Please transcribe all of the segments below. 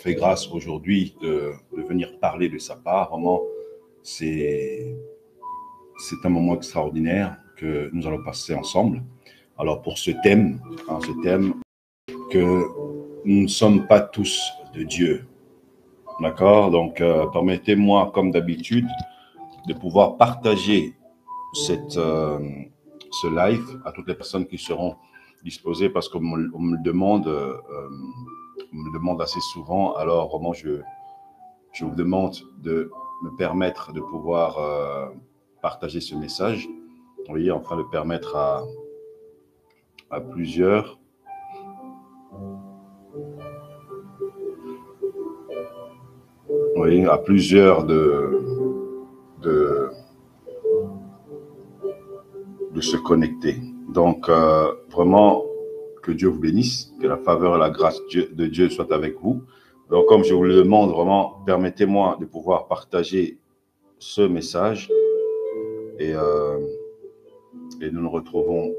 fait grâce aujourd'hui de venir parler de sa part. Vraiment, c'est un moment extraordinaire que nous allons passer ensemble. Alors pour ce thème, que nous ne sommes pas tous de Dieu. D'accord? Donc, permettez-moi, comme d'habitude, de pouvoir partager ce live à toutes les personnes qui seront disposées, parce qu'on me le demande assez souvent. Alors, vraiment, je vous demande de me permettre de pouvoir partager ce message. Vous voyez, enfin, de permettre à plusieurs. Oui, à plusieurs de se connecter. Donc, vraiment, que Dieu vous bénisse, que la faveur et la grâce de Dieu soient avec vous. Donc, comme je vous le demande, vraiment, permettez-moi de pouvoir partager ce message et nous nous retrouvons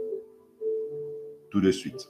tout de suite.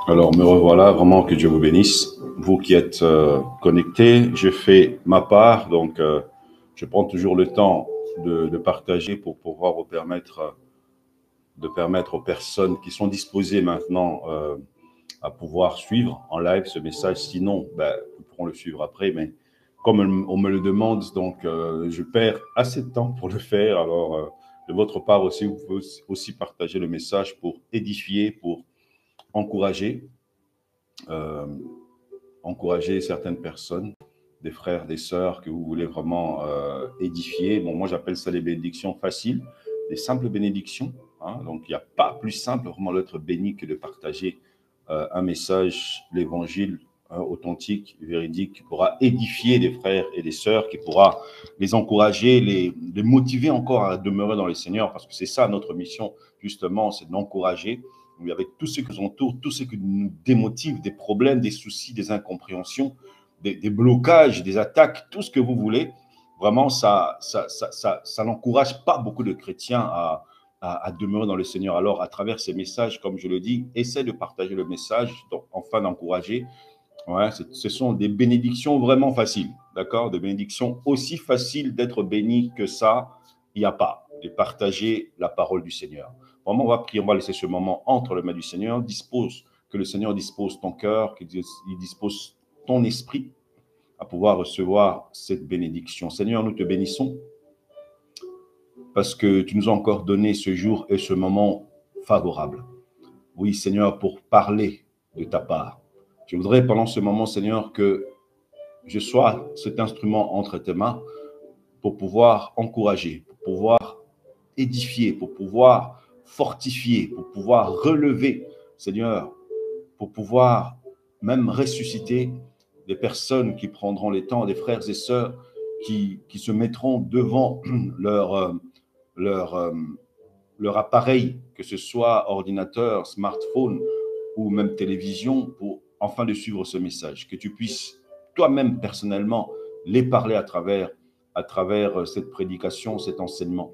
Alors, me revoilà, vraiment que Dieu vous bénisse. Vous qui êtes connectés, je fais ma part, donc je prends toujours le temps de partager pour pouvoir vous permettre, de permettre aux personnes qui sont disposées maintenant à pouvoir suivre en live ce message. Sinon, ben, nous pourrons le suivre après, mais comme on me le demande, donc je perds assez de temps pour le faire. Alors, de votre part aussi, vous pouvez aussi partager le message pour édifier, pour encourager. Encourager certaines personnes, des frères, des sœurs que vous voulez vraiment édifier. Bon, moi, j'appelle ça les bénédictions faciles, des simples bénédictions. Hein. Donc, il n'y a pas plus simple vraiment d'être béni que de partager un message, l'évangile authentique, véridique, qui pourra édifier des frères et des sœurs, qui pourra les encourager, les motiver encore à demeurer dans le Seigneur, parce que c'est ça notre mission, justement, c'est d'encourager. Avec tout ce qui nous entoure, tout ce qui nous démotive, des problèmes, des soucis, des incompréhensions, des blocages, des attaques, tout ce que vous voulez, vraiment, ça n'encourage pas beaucoup de chrétiens à demeurer dans le Seigneur. Alors, à travers ces messages, comme je le dis, essaie de partager le message, donc, enfin d'encourager. Ouais, ce sont des bénédictions vraiment faciles, d'accord? Des bénédictions aussi faciles d'être béni que ça, il n'y a pas. De partager la parole du Seigneur. Vraiment, on va prier, on va laisser ce moment entre les mains du Seigneur. Que le Seigneur dispose ton cœur, qu'il dispose ton esprit à pouvoir recevoir cette bénédiction. Seigneur, nous te bénissons parce que tu nous as encore donné ce jour et ce moment favorable. Oui, Seigneur, pour parler de ta part. Je voudrais pendant ce moment, Seigneur, que je sois cet instrument entre tes mains pour pouvoir encourager, pour pouvoir édifier, pour pouvoir fortifier, pour pouvoir relever, Seigneur, pour pouvoir même ressusciter des personnes qui prendront les temps, des frères et sœurs qui se mettront devant leur appareil, que ce soit ordinateur, smartphone ou même télévision, pour enfin de suivre ce message. Que tu puisses toi-même personnellement les parler à travers cette prédication, cet enseignement.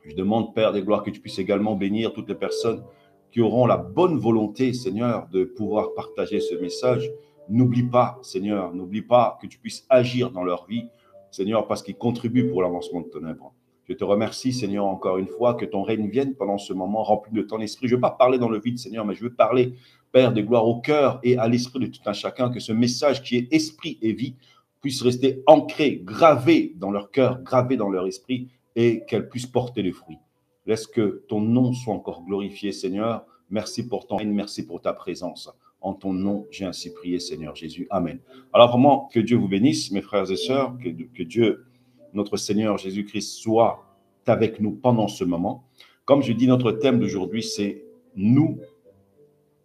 Je demande, Père des gloires, que tu puisses également bénir toutes les personnes qui auront la bonne volonté, Seigneur, de pouvoir partager ce message. N'oublie pas, Seigneur, n'oublie pas que tu puisses agir dans leur vie, Seigneur, parce qu'ils contribuent pour l'avancement de ton œuvre. Je te remercie, Seigneur, encore une fois, que ton règne vienne pendant ce moment rempli de ton esprit. Je ne veux pas parler dans le vide, Seigneur, mais je veux parler, Père des gloires, au cœur et à l'esprit de tout un chacun, que ce message qui est esprit et vie puisse rester ancré, gravé dans leur cœur, gravé dans leur esprit, et qu'elle puisse porter les fruits. Laisse que ton nom soit encore glorifié, Seigneur. Merci pour ton règne, merci pour ta présence. En ton nom, j'ai ainsi prié, Seigneur Jésus. Amen. Alors vraiment, que Dieu vous bénisse, mes frères et sœurs, que Dieu, notre Seigneur Jésus-Christ, soit avec nous pendant ce moment. Comme je dis, notre thème d'aujourd'hui, c'est « Nous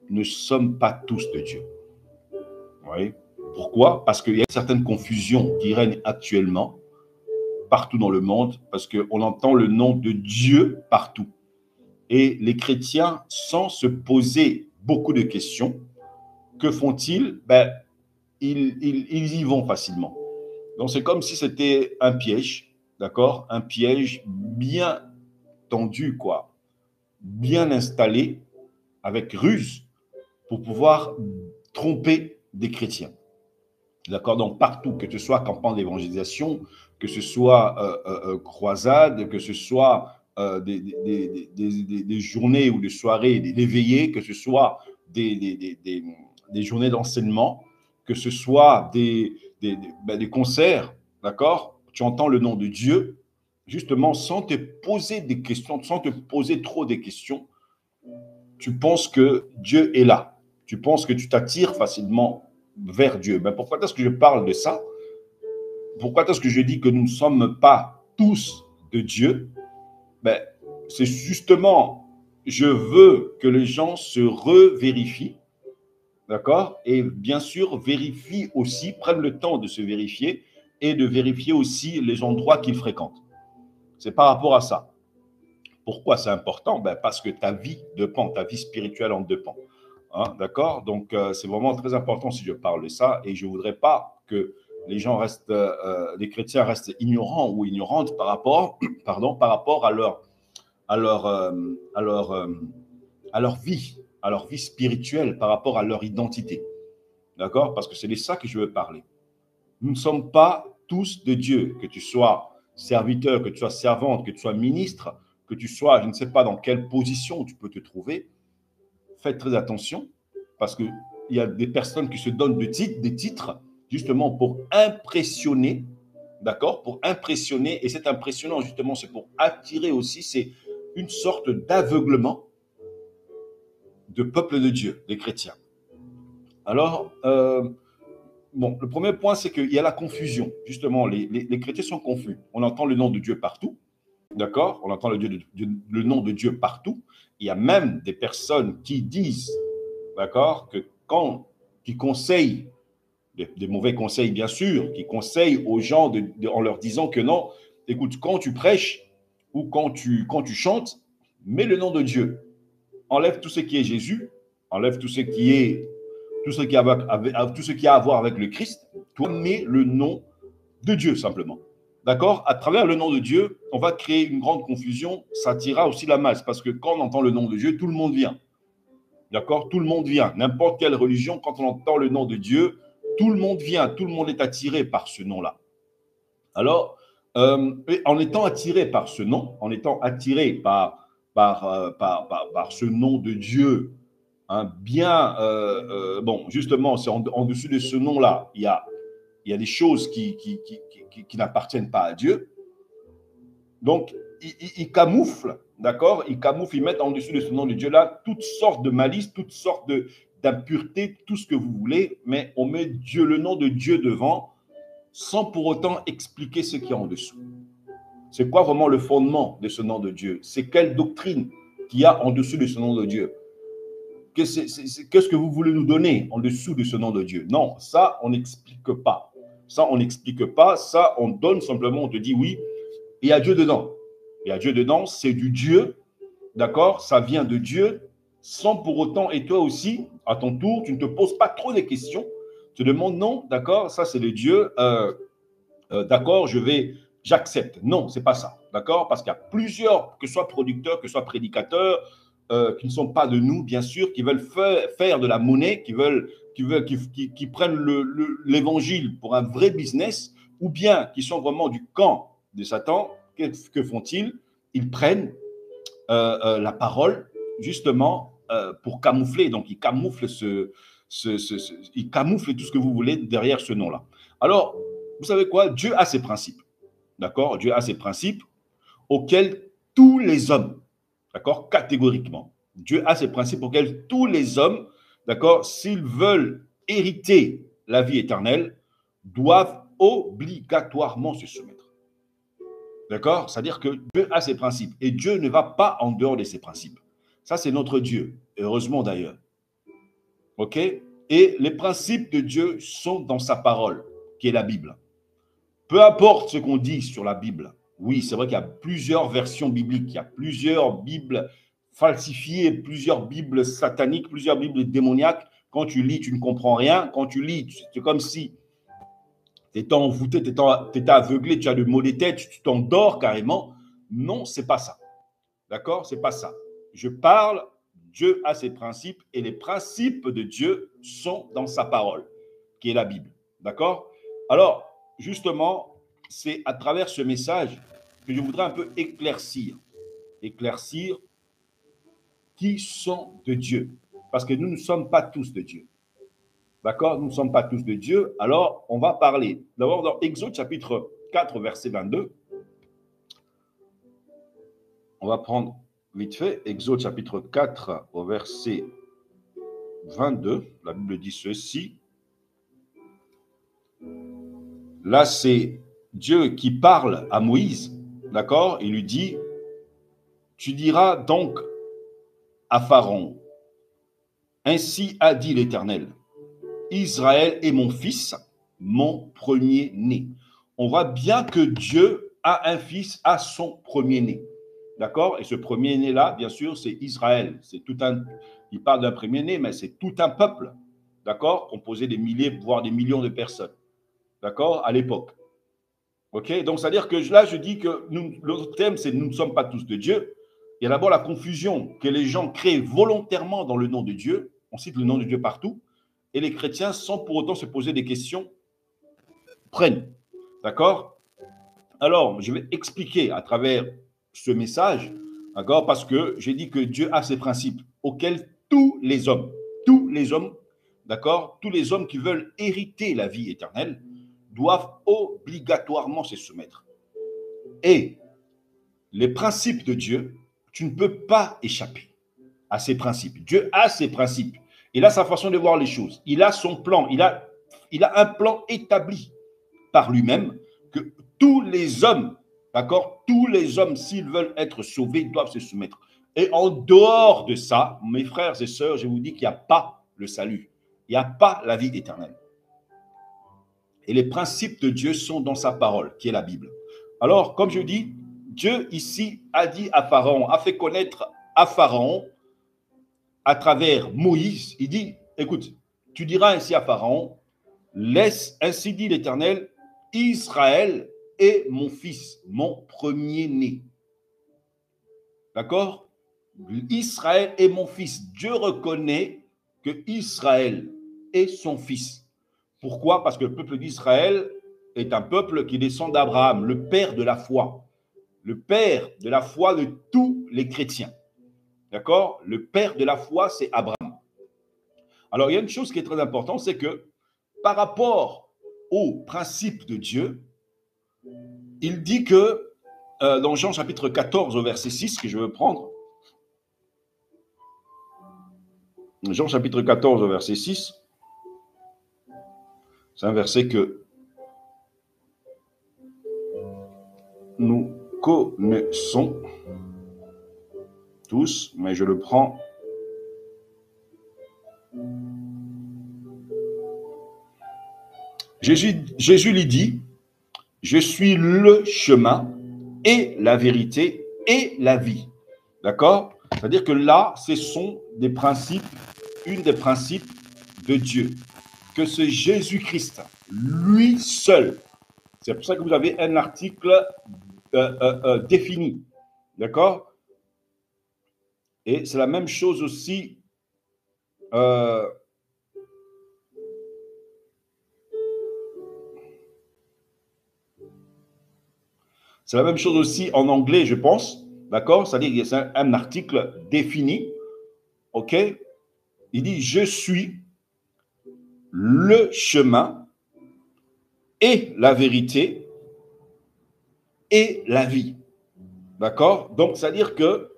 ne sommes pas tous de Dieu ». Oui. Pourquoi? Parce qu'il y a certaines confusions qui règnent actuellement partout dans le monde, parce qu'on entend le nom de Dieu partout. Et les chrétiens, sans se poser beaucoup de questions, que font-ils? Ils y vont facilement. Donc, c'est comme si c'était un piège, d'accord? Un piège bien tendu, quoi, bien installé, avec ruse, pour pouvoir tromper des chrétiens. D'accord? Donc, partout, que ce soit campagne d'évangélisation, que ce soit croisade, que ce soit des journées ou des soirées, des veillées, que ce soit des journées d'enseignement, que ce soit des concerts, d'accord, tu entends le nom de Dieu, justement, sans te poser des questions, sans te poser trop des questions, tu penses que Dieu est là. Tu penses que tu t'attires facilement vers Dieu. Ben, pourquoi est-ce que je parle de ça? Pourquoi est-ce que je dis que nous ne sommes pas tous de Dieu? Ben, c'est justement, je veux que les gens se revérifient, d'accord? Et bien sûr, vérifient aussi, prennent le temps de se vérifier et de vérifier aussi les endroits qu'ils fréquentent. C'est par rapport à ça. Pourquoi c'est important? Ben parce que ta vie dépend, ta vie spirituelle en dépend. Hein, d'accord? Donc, c'est vraiment très important si je parle de ça. Et je ne voudrais pas que les gens restent, les chrétiens restent ignorants ou ignorantes par rapport, pardon, par rapport à leur, à leur, à leur vie spirituelle, par rapport à leur identité. D'accord? Parce que c'est de ça que je veux parler. Nous ne sommes pas tous de Dieu, que tu sois serviteur, que tu sois servante, que tu sois ministre, que tu sois, je ne sais pas dans quelle position tu peux te trouver. Faites très attention, parce qu'il y a des personnes qui se donnent des titres, justement pour impressionner, d'accord? Pour impressionner, et c'est impressionnant, justement, c'est pour attirer aussi, c'est une sorte d'aveuglement de peuple de Dieu, des chrétiens. Alors, bon, le premier point, c'est qu'il y a la confusion. Justement, les chrétiens sont confus. On entend le nom de Dieu partout, d'accord? On entend le nom de Dieu partout. Il y a même des personnes qui disent, d'accord, que qui conseillent, des mauvais conseils bien sûr, qui conseillent aux gens en leur disant que non, écoute, quand tu prêches ou quand tu chantes, mets le nom de Dieu. Enlève tout ce qui est Jésus, enlève tout ce qui est tout ce qui a, tout ce qui a à voir avec le Christ, toi mets le nom de Dieu simplement. D'accord? À travers le nom de Dieu, on va créer une grande confusion, ça tirera aussi la masse, parce que quand on entend le nom de Dieu, tout le monde vient. D'accord? Tout le monde vient. N'importe quelle religion, quand on entend le nom de Dieu, tout le monde vient, tout le monde est attiré par ce nom-là. Alors, en étant attiré par ce nom, en étant attiré par ce nom de Dieu, hein, bien, bon, justement, c'est en dessus de ce nom-là, il y a des choses qui n'appartiennent pas à Dieu. Donc, ils camouflent, d'accord? Ils camouflent, ils mettent en dessus de ce nom de Dieu-là toutes sortes de malices, toutes sortes d'impuretés, tout ce que vous voulez, mais on met Dieu, le nom de Dieu devant, sans pour autant expliquer ce qu'il y a en dessous. C'est quoi vraiment le fondement de ce nom de Dieu? C'est quelle doctrine qu'il y a en dessous de ce nom de Dieu? Qu'est-ce que vous voulez nous donner en dessous de ce nom de Dieu? Non, ça, on n'explique pas. Ça, on n'explique pas. Ça, on donne simplement, on te dit oui, il y a Dieu dedans. Il y a Dieu dedans, c'est du Dieu, d'accord? Ça vient de Dieu, sans pour autant, et toi aussi, à ton tour, tu ne te poses pas trop de questions. Tu te demandes, non, d'accord, ça c'est de Dieu, d'accord, j'accepte. Non, c'est pas ça, d'accord? Parce qu'il y a plusieurs, que ce soit producteurs, que ce soit prédicateurs, qui ne sont pas de nous, bien sûr, qui veulent faire de la monnaie, qui prennent l'évangile pour un vrai business, ou bien qui sont vraiment du camp de Satan. Que font-ils? Ils prennent la parole, justement, pour camoufler. Donc, ils camouflent ils camouflent tout ce que vous voulez derrière ce nom-là. Alors, vous savez quoi? Dieu a ses principes. D'accord? Dieu a ses principes auxquels tous les hommes, d'accord, catégoriquement, Dieu a ses principes auxquels tous les hommes, d'accord, s'ils veulent hériter la vie éternelle, doivent obligatoirement se soumettre. D'accord? C'est-à-dire que Dieu a ses principes et Dieu ne va pas en dehors de ses principes. Ça, c'est notre Dieu, heureusement d'ailleurs. OK? Et les principes de Dieu sont dans sa parole, qui est la Bible. Peu importe ce qu'on dit sur la Bible, oui, c'est vrai qu'il y a plusieurs versions bibliques, il y a plusieurs Bibles falsifiées, plusieurs Bibles sataniques, plusieurs Bibles démoniaques. Quand tu lis, tu ne comprends rien. Quand tu lis, c'est comme si tu étais envoûté, tu étais aveuglé, tu as le maux de tête, tu t'endors carrément. Non, c'est pas ça. D'accord? C'est pas ça. Je parle, Dieu a ses principes et les principes de Dieu sont dans sa parole, qui est la Bible. D'accord? Alors, justement, c'est à travers ce message que je voudrais un peu éclaircir qui sont de Dieu. Parce que nous ne sommes pas tous de Dieu. D'accord? Nous ne sommes pas tous de Dieu. Alors, on va parler. D'abord, dans Exode chapitre 4, verset 22. On va prendre vite fait Exode chapitre 4 au verset 22. La Bible dit ceci. Là, c'est Dieu qui parle à Moïse. D'accord? Il lui dit, tu diras donc à Pharaon, ainsi a dit l'Éternel, Israël est mon fils, mon premier-né. On voit bien que Dieu a un fils à son premier-né. D'accord? Et ce premier-né-là, bien sûr, c'est Israël. C'est tout un. Il parle d'un premier-né, mais c'est tout un peuple. D'accord? Composé des milliers, voire des millions de personnes. D'accord? À l'époque. OK? Donc, c'est-à-dire que là, je dis que le thème, c'est nous ne sommes pas tous de Dieu. Il y a d'abord la confusion que les gens créent volontairement dans le nom de Dieu. On cite le nom de Dieu partout. Et les chrétiens, sans pour autant se poser des questions, prennent. D'accord? Alors, je vais expliquer à travers ce message, d'accord? Parce que j'ai dit que Dieu a ses principes auxquels tous les hommes, d'accord? Tous les hommes qui veulent hériter la vie éternelle doivent obligatoirement se soumettre. Et les principes de Dieu, tu ne peux pas échapper à ces principes. Dieu a ses principes. Il a sa façon de voir les choses. Il a son plan. Il a un plan établi par lui-même que tous les hommes, d'accord, tous les hommes, s'ils veulent être sauvés, doivent se soumettre. Et en dehors de ça, mes frères et sœurs, je vous dis qu'il n'y a pas le salut. Il n'y a pas la vie éternelle. Et les principes de Dieu sont dans sa parole, qui est la Bible. Alors, comme je dis, Dieu ici a dit à Pharaon, a fait connaître à Pharaon, à travers Moïse, il dit, écoute, tu diras ainsi à Pharaon, laisse, ainsi dit l'Éternel, Israël est mon fils, mon premier-né. D'accord? Israël est mon fils. Dieu reconnaît que Israël est son fils. Pourquoi? Parce que le peuple d'Israël est un peuple qui descend d'Abraham, le père de la foi. Le père de la foi de tous les chrétiens. D'accord? Le père de la foi, c'est Abraham. Alors, il y a une chose qui est très importante, c'est que par rapport au principe de Dieu, il dit que dans Jean chapitre 14 au verset 6, que je veux prendre, Jean chapitre 14 au verset 6, c'est un verset que nous connaissons tous, mais je le prends. Jésus lui dit, je suis le chemin et la vérité et la vie. D'accord? C'est-à-dire que là, ce sont des principes, une des principes de Dieu, que c'est Jésus-Christ, lui seul. C'est pour ça que vous avez un article défini. D'accord? Et c'est la même chose aussi c'est la même chose aussi en anglais, je pense. D'accord? C'est-à-dire qu'il y a un article défini. OK? Il dit, je suis le chemin et la vérité et la vie. D'accord? Donc, c'est-à-dire que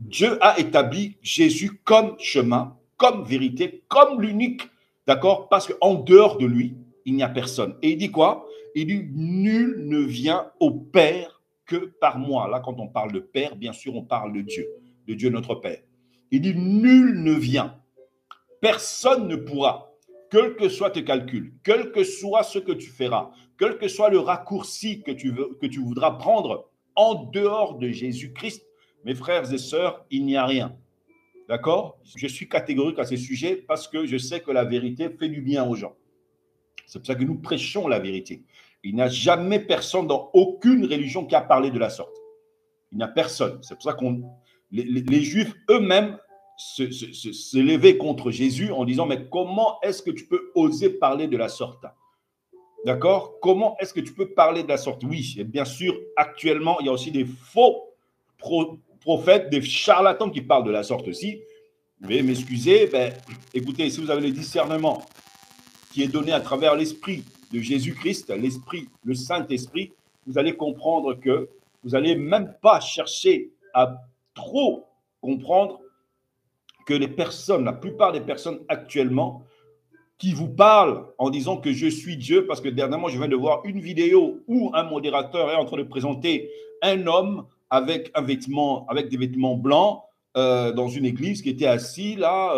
Dieu a établi Jésus comme chemin, comme vérité, comme l'unique. D'accord? Parce qu'en dehors de lui, il n'y a personne. Et il dit quoi? Il dit, nul ne vient au Père que par moi. Là, quand on parle de Père, bien sûr, on parle de Dieu notre Père. Il dit, nul ne vient. Personne ne pourra, quel que soit tes calculs, quel que soit ce que tu feras, quel que soit le raccourci que tu voudras prendre en dehors de Jésus-Christ, mes frères et sœurs, il n'y a rien. D'accord? Je suis catégorique à ce sujet parce que je sais que la vérité fait du bien aux gens. C'est pour ça que nous prêchons la vérité. Il n'y a jamais personne dans aucune religion qui a parlé de la sorte. Il n'y a personne. C'est pour ça que les Juifs eux-mêmes se levaient contre Jésus en disant, mais comment est-ce que tu peux oser parler de la sorte? D'accord? Comment est-ce que tu peux parler de la sorte? Oui, et bien sûr, actuellement, il y a aussi des faux prophètes, des charlatans qui parlent de la sorte aussi. veuillez m'excuser, ben, écoutez, si vous avez le discernement qui est donné à travers l'esprit de Jésus-Christ, l'esprit, le Saint-Esprit, vous allez comprendre que vous n'allez même pas chercher à trop comprendre que les personnes, la plupart des personnes actuellement, qui vous parlent en disant que je suis Dieu, parce que dernièrement, je viens de voir une vidéo où un modérateur est en train de présenter un homme avec avec des vêtements blancs dans une église qui était assis là.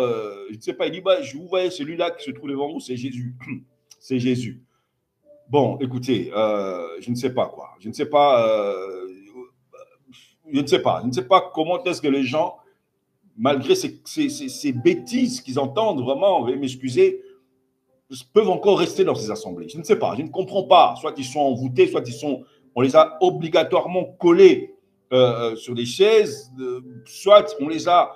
Je ne sais pas, il dit, bah, je vous voyez celui-là qui se trouve devant vous, c'est Jésus. C'est Jésus. Bon, écoutez, je ne sais pas quoi. Je ne sais pas, je ne sais pas. Je ne sais pas comment est-ce que les gens, malgré ces bêtises qu'ils entendent, vraiment, veuillez m'excuser, peuvent encore rester dans ces assemblées. Je ne sais pas, je ne comprends pas. Soit ils sont envoûtés, soit on les a obligatoirement collés sur des chaises, soit on les a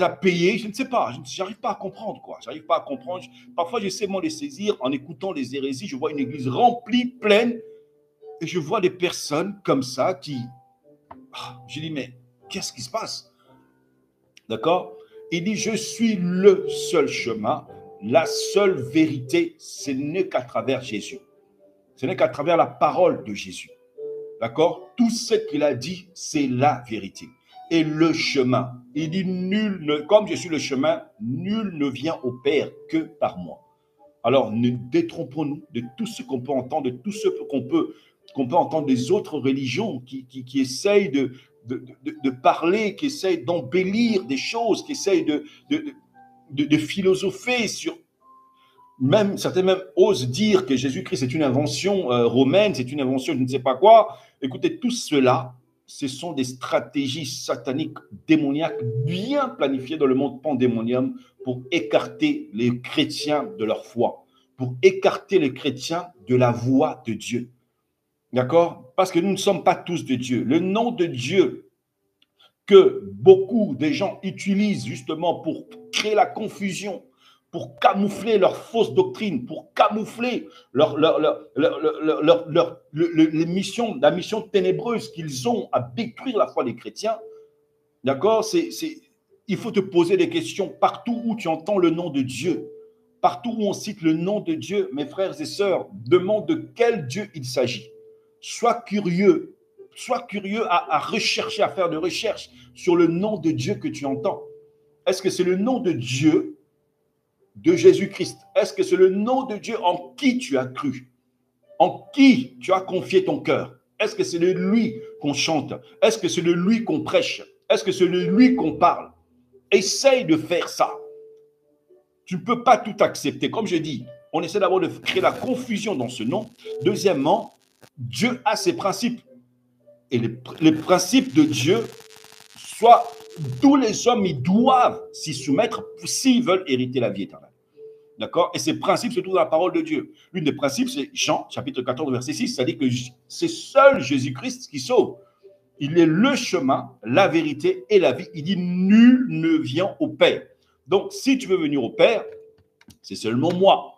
payés. Je ne sais pas, je n'arrive pas à comprendre quoi. J'arrive pas à comprendre. Parfois, j'essaie de les saisir en écoutant les hérésies. Je vois une église remplie, pleine, et je vois des personnes comme ça qui. Je dis, mais qu'est-ce qui se passe? D'accord? Il dit, je suis le seul chemin, la seule vérité, ce n'est qu'à travers Jésus. Ce n'est qu'à travers la parole de Jésus. D'accord? Tout ce qu'il a dit, c'est la vérité. Et le chemin. Il dit, comme je suis le chemin, nul ne vient au Père que par moi. Alors, ne détrompons-nous de tout ce qu'on peut entendre, de tout ce qu'on peut entendre des autres religions qui essayent de parler, qui essayent d'embellir des choses, qui essayent de philosopher sur. Certains même osent dire que Jésus-Christ est une invention romaine, c'est une invention je ne sais pas quoi. Écoutez, tout cela, ce sont des stratégies sataniques, démoniaques, bien planifiées dans le monde pandémonium pour écarter les chrétiens de leur foi, pour écarter les chrétiens de la voix de Dieu. D'accord? Parce que nous ne sommes pas tous de Dieu. Le nom de Dieu que beaucoup de gens utilisent justement pour créer la confusion, pour camoufler leur fausse doctrine, pour camoufler la mission ténébreuse qu'ils ont à détruire la foi des chrétiens. D'accord? Il faut te poser des questions partout où tu entends le nom de Dieu. Partout où on cite le nom de Dieu, mes frères et sœurs, demande de quel Dieu il s'agit. Sois curieux à rechercher, à faire de recherches sur le nom de Dieu que tu entends. Est-ce que c'est le nom de Dieu de Jésus-Christ? Est-ce que c'est le nom de Dieu en qui tu as cru? En qui tu as confié ton cœur? Est-ce que c'est de lui qu'on chante? Est-ce que c'est de lui qu'on prêche? Est-ce que c'est de lui qu'on parle? Essaye de faire ça. Tu ne peux pas tout accepter. Comme je dis, on essaie d'abord de créer la confusion dans ce nom. Deuxièmement, Dieu a ses principes. Et les principes de Dieu, soit tous les hommes, ils doivent s'y soumettre s'ils veulent hériter la vie éternelle. D'accord? Et ces principes se trouvent dans la parole de Dieu. L'une des principes, c'est Jean, chapitre 14, verset 6, ça dit que c'est seul Jésus-Christ qui sauve. Il est le chemin, la vérité et la vie. Il dit, nul ne vient au Père. Donc, si tu veux venir au Père, c'est seulement moi.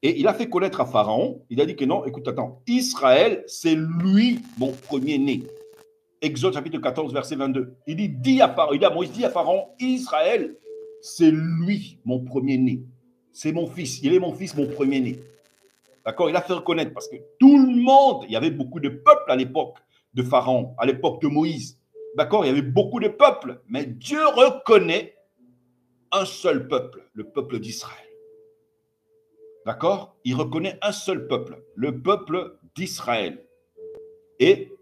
Et il a fait connaître à Pharaon, il a dit que non, écoute, attends, Israël, c'est lui mon premier-né. Exode chapitre 14, verset 22. Il dit à Moïse, dit à Pharaon, Israël, c'est lui mon premier-né. C'est mon fils, il est mon fils, mon premier-né. D'accord? Il a fait reconnaître parce que tout le monde, il y avait beaucoup de peuples à l'époque de Pharaon, à l'époque de Moïse. D'accord? Il y avait beaucoup de peuples, mais Dieu reconnaît un seul peuple, le peuple d'Israël. D'accord? Il reconnaît un seul peuple, le peuple d'Israël. Et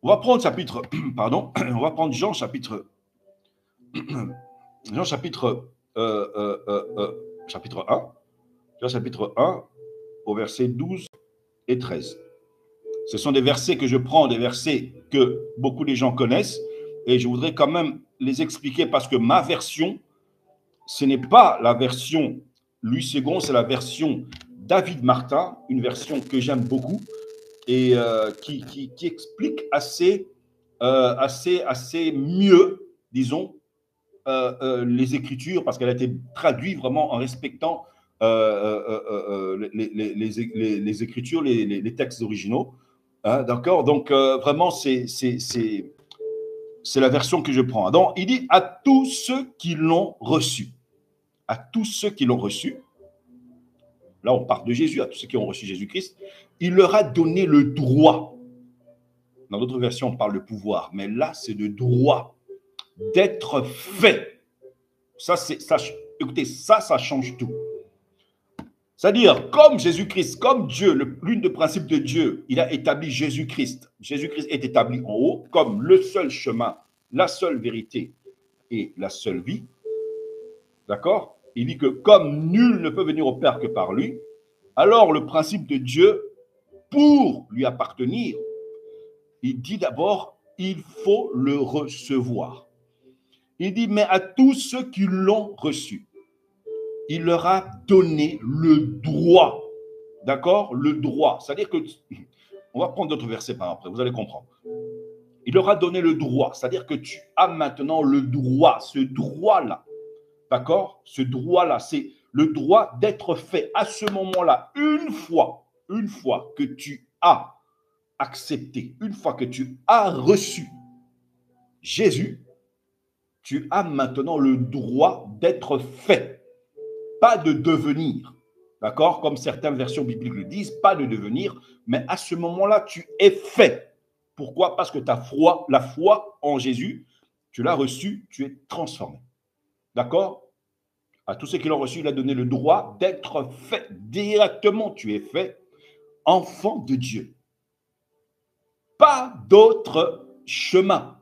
on va prendre on va prendre Jean chapitre 1. Jean chapitre 1, au verset 12 et 13. Ce sont des versets que je prends, des versets que beaucoup de gens connaissent, et je voudrais quand même les expliquer parce que ma version, ce n'est pas la version Louis II, c'est la version David Martin, une version que j'aime beaucoup et qui explique assez mieux, disons, les Écritures, parce qu'elle a été traduite vraiment en respectant les Écritures, les textes originaux. Hein, d'accord? Donc, vraiment, c'est la version que je prends. Donc, il dit à tous ceux qui l'ont reçu. à tous ceux qui l'ont reçu, là on parle de Jésus, à tous ceux qui ont reçu Jésus-Christ, il leur a donné le droit. Dans d'autres versions, on parle de pouvoir, mais là, c'est le droit d'être fait. Écoutez, ça change tout. C'est-à-dire, comme Jésus-Christ, comme Dieu, l'une des principes de Dieu, il a établi Jésus-Christ. Jésus-Christ est établi en haut comme le seul chemin, la seule vérité et la seule vie. D'accord? Il dit que comme nul ne peut venir au Père que par lui, alors le principe de Dieu, pour lui appartenir, il dit d'abord, il faut le recevoir. Il dit, mais à tous ceux qui l'ont reçu, il leur a donné le droit. D'accord? Le droit. C'est-à-dire que, on va prendre d'autres versets par après, vous allez comprendre. Il leur a donné le droit. C'est-à-dire que tu as maintenant le droit, ce droit-là. D'accord? Ce droit-là, c'est le droit d'être fait à ce moment-là, une fois que tu as accepté, une fois que tu as reçu Jésus, tu as maintenant le droit d'être fait, pas de devenir. D'accord? Comme certaines versions bibliques le disent, pas de devenir, mais à ce moment-là, tu es fait. Pourquoi? Parce que la foi en Jésus, tu l'as reçu, tu es transformé. D'accord? À tous ceux qui l'ont reçu, il a donné le droit d'être fait. Directement, tu es fait enfant de Dieu. Pas d'autre chemin,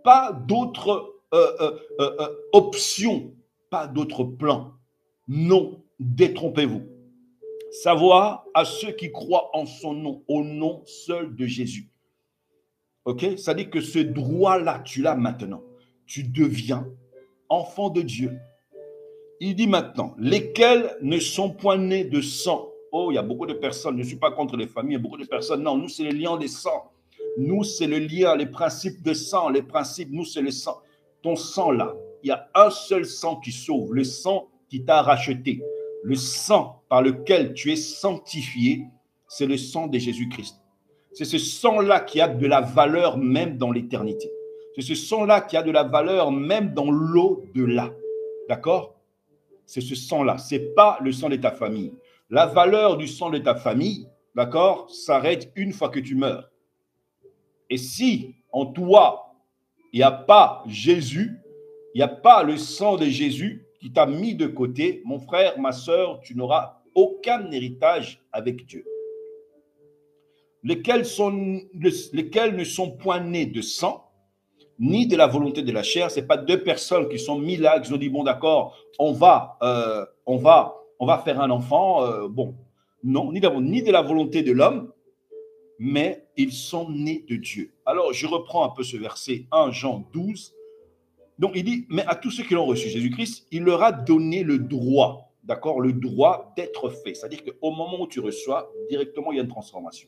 pas d'autre option, pas d'autre plan. Non, détrompez-vous. Savoir à ceux qui croient en son nom, au nom seul de Jésus. Ok? Ça dit que ce droit-là, tu l'as maintenant. Tu deviens enfant de Dieu. Il dit maintenant, lesquels ne sont point nés de sang. Oh, il y a beaucoup de personnes, je ne suis pas contre les familles, il y a beaucoup de personnes. Non, nous, c'est les liens des sangs. Nous, c'est le lien, les principes de sang, les principes, nous, c'est le sang. Ton sang là, il y a un seul sang qui sauve, le sang qui t'a racheté. Le sang par lequel tu es sanctifié, c'est le sang de Jésus-Christ. C'est ce sang-là qui a de la valeur même dans l'éternité. C'est ce sang-là qui a de la valeur même dans l'au-delà. D'accord? C'est ce sang-là. Ce n'est pas le sang de ta famille. La valeur du sang de ta famille, d'accord, s'arrête une fois que tu meurs. Et si en toi, il n'y a pas Jésus, il n'y a pas le sang de Jésus qui t'a mis de côté, mon frère, ma soeur, tu n'auras aucun héritage avec Dieu. Lesquels ne sont point nés de sang, ni de la volonté de la chair. Ce n'est pas deux personnes qui sont mis là, qui ont dit, bon d'accord, on va faire un enfant. Bon, non, ni de la volonté de l'homme, mais ils sont nés de Dieu. Alors, je reprends un peu ce verset 1 Jean 12. Donc, il dit, mais à tous ceux qui l'ont reçu, Jésus-Christ, il leur a donné le droit, d'accord, le droit d'être fait. C'est-à-dire qu'au moment où tu reçois, directement, il y a une transformation.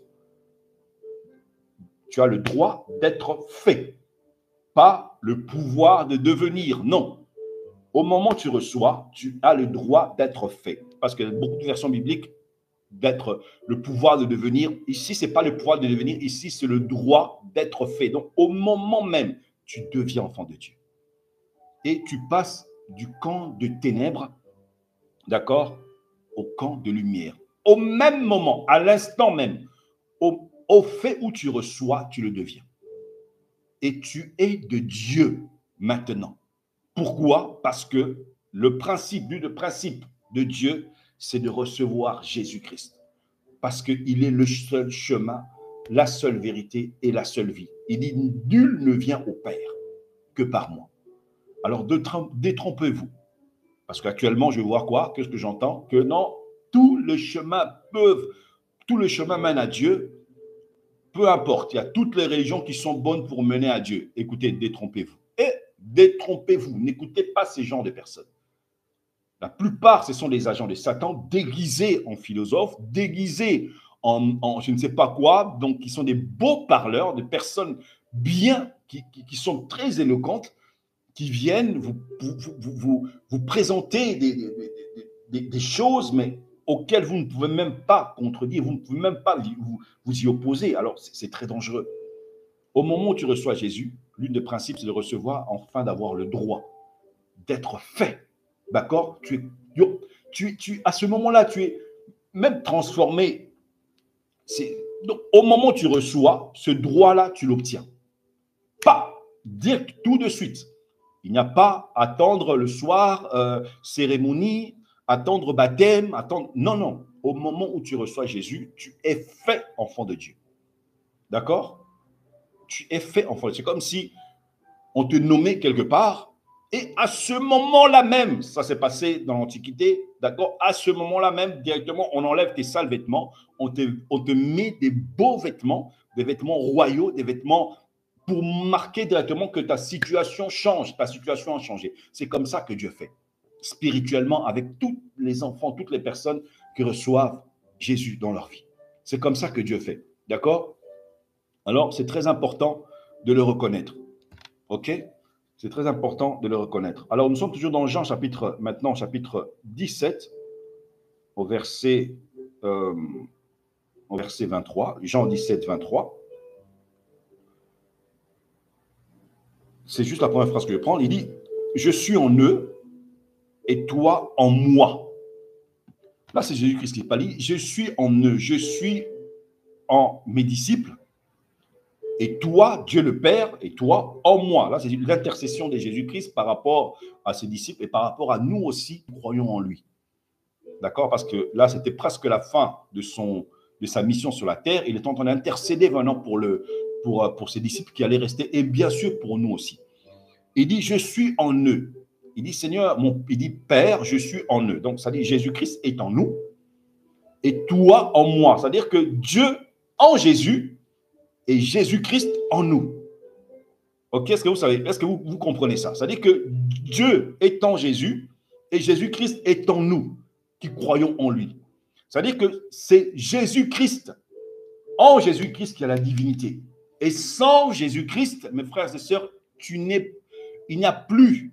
Tu as le droit d'être fait, pas le pouvoir de devenir, non. Au moment où tu reçois, tu as le droit d'être fait. Parce que beaucoup de versions bibliques, d'être le pouvoir de devenir. Ici, ce n'est pas le pouvoir de devenir, ici, c'est le droit d'être fait. Donc, au moment même, tu deviens enfant de Dieu. Et tu passes du camp de ténèbres, d'accord, au camp de lumière. Au même moment, à l'instant même, au fait où tu reçois, tu le deviens. Et tu es de Dieu maintenant. Pourquoi? Parce que le principe de Dieu, c'est de recevoir Jésus-Christ. Parce qu'il est le seul chemin, la seule vérité et la seule vie. Il dit, nul ne vient au Père que par moi. Alors, détrompez-vous. Parce qu'actuellement, je vais voir quoi? Qu'est-ce que j'entends? Que non, tous les chemins mènent à Dieu. Peu importe, il y a toutes les religions qui sont bonnes pour mener à Dieu. Écoutez, détrompez-vous. Et détrompez-vous. N'écoutez pas ces genres de personnes. La plupart, ce sont des agents de Satan déguisés en philosophes, déguisés en je ne sais pas quoi, donc qui sont des beaux parleurs, des personnes bien, qui sont très éloquentes, qui viennent vous présenter des choses, mais auxquelles vous ne pouvez même pas contredire, vous ne pouvez même pas vous y opposer. Alors, c'est très dangereux. Au moment où tu reçois Jésus, l'une des principes, c'est de recevoir, enfin d'avoir le droit d'être fait. D'accord? Tu es À ce moment-là, tu es même transformé. Donc, au moment où tu reçois, ce droit-là, tu l'obtiens. Pas dire tout de suite. Il n'y a pas attendre le soir, cérémonie, attendre baptême, attendre. Non, non. Au moment où tu reçois Jésus, tu es fait enfant de Dieu. D'accord? Tu es fait enfant de Dieu. C'est comme si on te nommait quelque part et à ce moment-là même, ça s'est passé dans l'Antiquité, d'accord? À ce moment-là même, directement, on enlève tes sales vêtements, on te met des beaux vêtements, des vêtements royaux, des vêtements pour marquer directement que ta situation change, ta situation a changé. C'est comme ça que Dieu fait, spirituellement, avec tous les enfants, toutes les personnes qui reçoivent Jésus dans leur vie. C'est comme ça que Dieu fait, d'accord? Alors, c'est très important de le reconnaître, ok? C'est très important de le reconnaître. Alors, nous sommes toujours dans Jean, chapitre 17, au verset 23, Jean 17, 23. C'est juste la première phrase que je prends. Il dit, je suis en eux et toi en moi. Là, c'est Jésus-Christ qui parle. Je suis en eux, je suis en mes disciples et toi, Dieu le Père, et toi en moi. Là, c'est l'intercession de Jésus-Christ par rapport à ses disciples et par rapport à nous aussi qui croyons en lui. D'accord? Parce que là, c'était presque la fin de sa mission sur la terre. Il est en train d'intercéder maintenant pour ses disciples qui allaient rester et bien sûr pour nous aussi. Il dit, je suis en eux. Il dit, Seigneur, il dit, Père, je suis en eux. Donc, ça dit, Jésus-Christ est en nous et toi en moi. C'est-à-dire que Dieu en Jésus et Jésus-Christ en nous. Ok, est-ce que vous savez, est-ce que vous comprenez ça? C'est-à-dire que Dieu est en Jésus et Jésus-Christ est en nous qui croyons en lui. C'est-à-dire que c'est Jésus-Christ, en Jésus-Christ, qui a la divinité. Et sans Jésus-Christ, mes frères et sœurs, tu n'es plus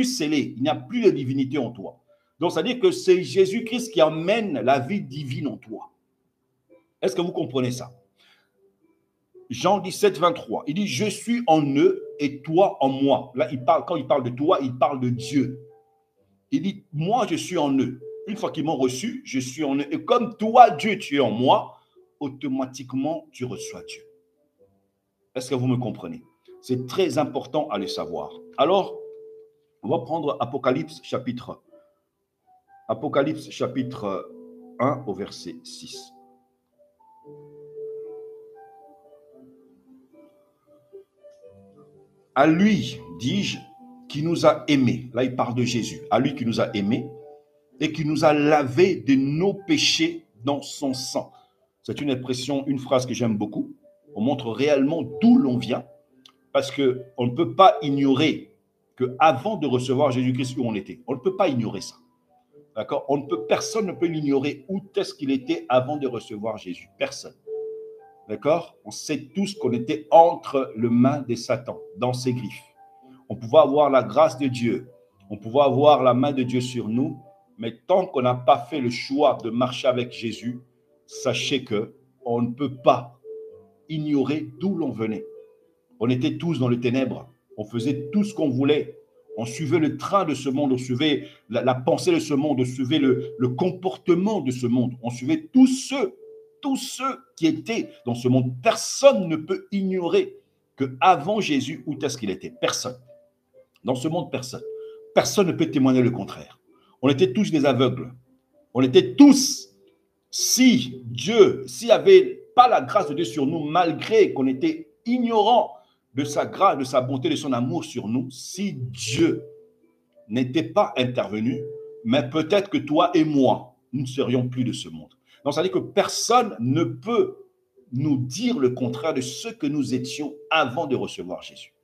scellé, il n'y a plus de divinité en toi. Donc, c'est-à-dire que c'est Jésus-Christ qui amène la vie divine en toi. Est-ce que vous comprenez ça? Jean 17, 23, il dit, je suis en eux et toi en moi. Là, quand il parle de toi, il parle de Dieu. Il dit, moi, je suis en eux. Une fois qu'ils m'ont reçu, je suis en eux. Et comme toi, Dieu, tu es en moi, automatiquement, tu reçois Dieu. Est-ce que vous me comprenez? C'est très important à le savoir. Alors, on va prendre Apocalypse chapitre 1 au verset 6. À lui, dis-je, qui nous a aimés. Là, il parle de Jésus. À lui qui nous a aimés et qui nous a lavés de nos péchés dans son sang. C'est une expression, une phrase que j'aime beaucoup. On montre réellement d'où l'on vient parce qu'on ne peut pas ignorer qu'avant de recevoir Jésus-Christ, où on était. On ne peut pas ignorer ça. D'accord? Personne ne peut l'ignorer où est-ce qu'il était avant de recevoir Jésus. Personne. D'accord? On sait tous qu'on était entre les mains de Satan, dans ses griffes. On pouvait avoir la grâce de Dieu, on pouvait avoir la main de Dieu sur nous, mais tant qu'on n'a pas fait le choix de marcher avec Jésus, sachez qu'on ne peut pas ignorer d'où l'on venait. On était tous dans les ténèbres, on faisait tout ce qu'on voulait, on suivait le train de ce monde, on suivait la pensée de ce monde, on suivait le comportement de ce monde, on suivait tous ceux qui étaient dans ce monde. Personne ne peut ignorer qu'avant Jésus, où est-ce qu'il était? Personne. Dans ce monde, personne. Personne ne peut témoigner le contraire. On était tous des aveugles. On était tous, s'il n'y avait pas la grâce de Dieu sur nous, malgré qu'on était ignorant de sa grâce, de sa bonté, de son amour sur nous, si Dieu n'était pas intervenu, mais peut-être que toi et moi, nous ne serions plus de ce monde. Donc, ça veut dire que personne ne peut nous dire le contraire de ce que nous étions avant de recevoir Jésus.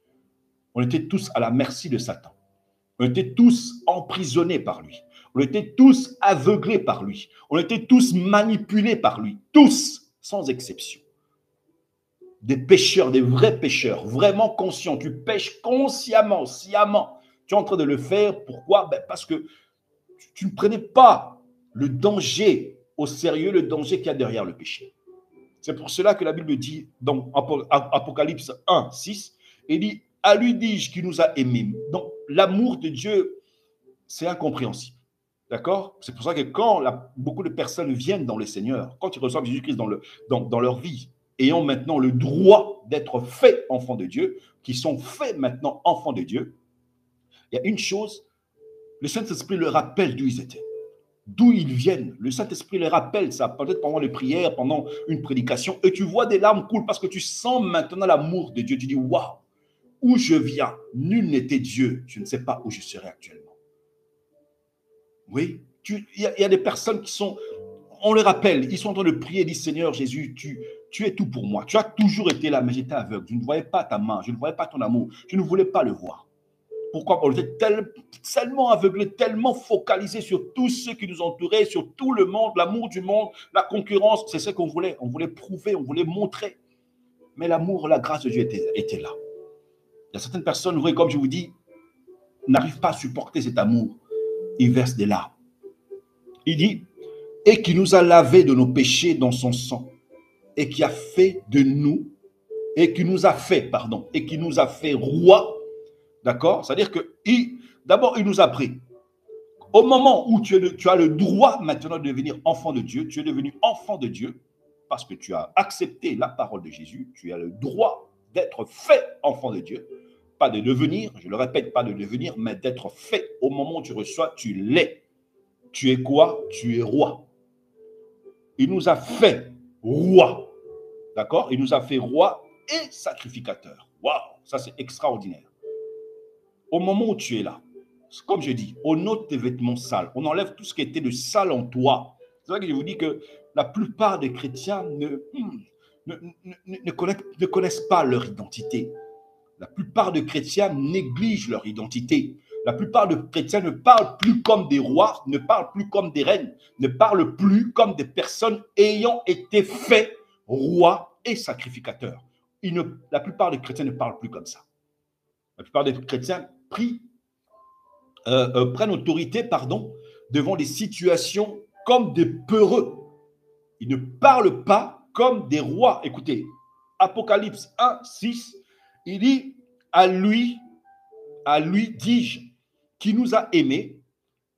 On était tous à la merci de Satan. On était tous emprisonnés par lui. On était tous aveuglés par lui. On était tous manipulés par lui. Tous, sans exception. Des pécheurs, des vrais pécheurs, vraiment conscients. Tu pêches consciemment, sciemment. Tu es en train de le faire. Pourquoi? Parce que tu ne prenais pas le danger au sérieux, le danger qu'il y a derrière le péché. C'est pour cela que la Bible dit dans Apocalypse 1, 6, il dit, à lui dis-je qui nous a aimés. Donc, l'amour de Dieu, c'est incompréhensible. D'accord? C'est pour ça que quand beaucoup de personnes viennent dans le Seigneur, quand ils reçoivent Jésus-Christ dans leur vie, ayant maintenant le droit d'être faits enfants de Dieu, qui sont faits maintenant enfants de Dieu, il y a une chose, le Saint-Esprit leur rappelle d'où ils étaient, d'où ils viennent. Le Saint-Esprit les rappelle ça, peut-être pendant les prières, pendant une prédication, et tu vois des larmes couler parce que tu sens maintenant l'amour de Dieu. Tu dis, waouh, où je viens, nul n'était Dieu, je ne sais pas où je serai actuellement. Oui, il y a des personnes qui sont, on les rappelle, ils sont en train de prier, disent Seigneur Jésus, tu es tout pour moi. Tu as toujours été là, mais j'étais aveugle. Je ne voyais pas ta main, je ne voyais pas ton amour, je ne voulais pas le voir. Pourquoi? On était tellement aveuglé, tellement focalisé sur tous ceux qui nous entouraient, sur tout le monde, l'amour du monde, la concurrence. C'est ce qu'on voulait. On voulait prouver, on voulait montrer. Mais l'amour, la grâce de Dieu était là. Il y a certaines personnes, oui, comme je vous dis, n'arrivent pas à supporter cet amour. Ils versent des larmes. Il dit, et qui nous a lavés de nos péchés dans son sang, et qui a fait de nous, et qui nous a fait roi. D'accord? C'est-à-dire que d'abord, il nous a pris. Au moment où tu as le droit maintenant de devenir enfant de Dieu, tu es devenu enfant de Dieu parce que tu as accepté la parole de Jésus, tu as le droit d'être fait enfant de Dieu, pas de devenir, je le répète, pas de devenir, mais d'être fait. Au moment où tu reçois, tu l'es. Tu es quoi? Tu es roi. Il nous a fait roi. D'accord? Il nous a fait roi et sacrificateur. Waouh, ça c'est extraordinaire. Au moment où tu es là, comme je dis, on ôte tes vêtements sales, on enlève tout ce qui était de sale en toi. C'est vrai que je vous dis que la plupart des chrétiens ne connaissent pas leur identité. La plupart des chrétiens négligent leur identité. La plupart des chrétiens ne parlent plus comme des rois, ne parlent plus comme des reines, ne parlent plus comme des personnes ayant été faits rois et sacrificateurs. La plupart des chrétiens ne parlent plus comme ça. La plupart des chrétiens prennent autorité devant des situations comme des peureux. Ils ne parlent pas comme des rois. Écoutez, Apocalypse 1, 6, il dit, à lui dis-je, qui nous a aimés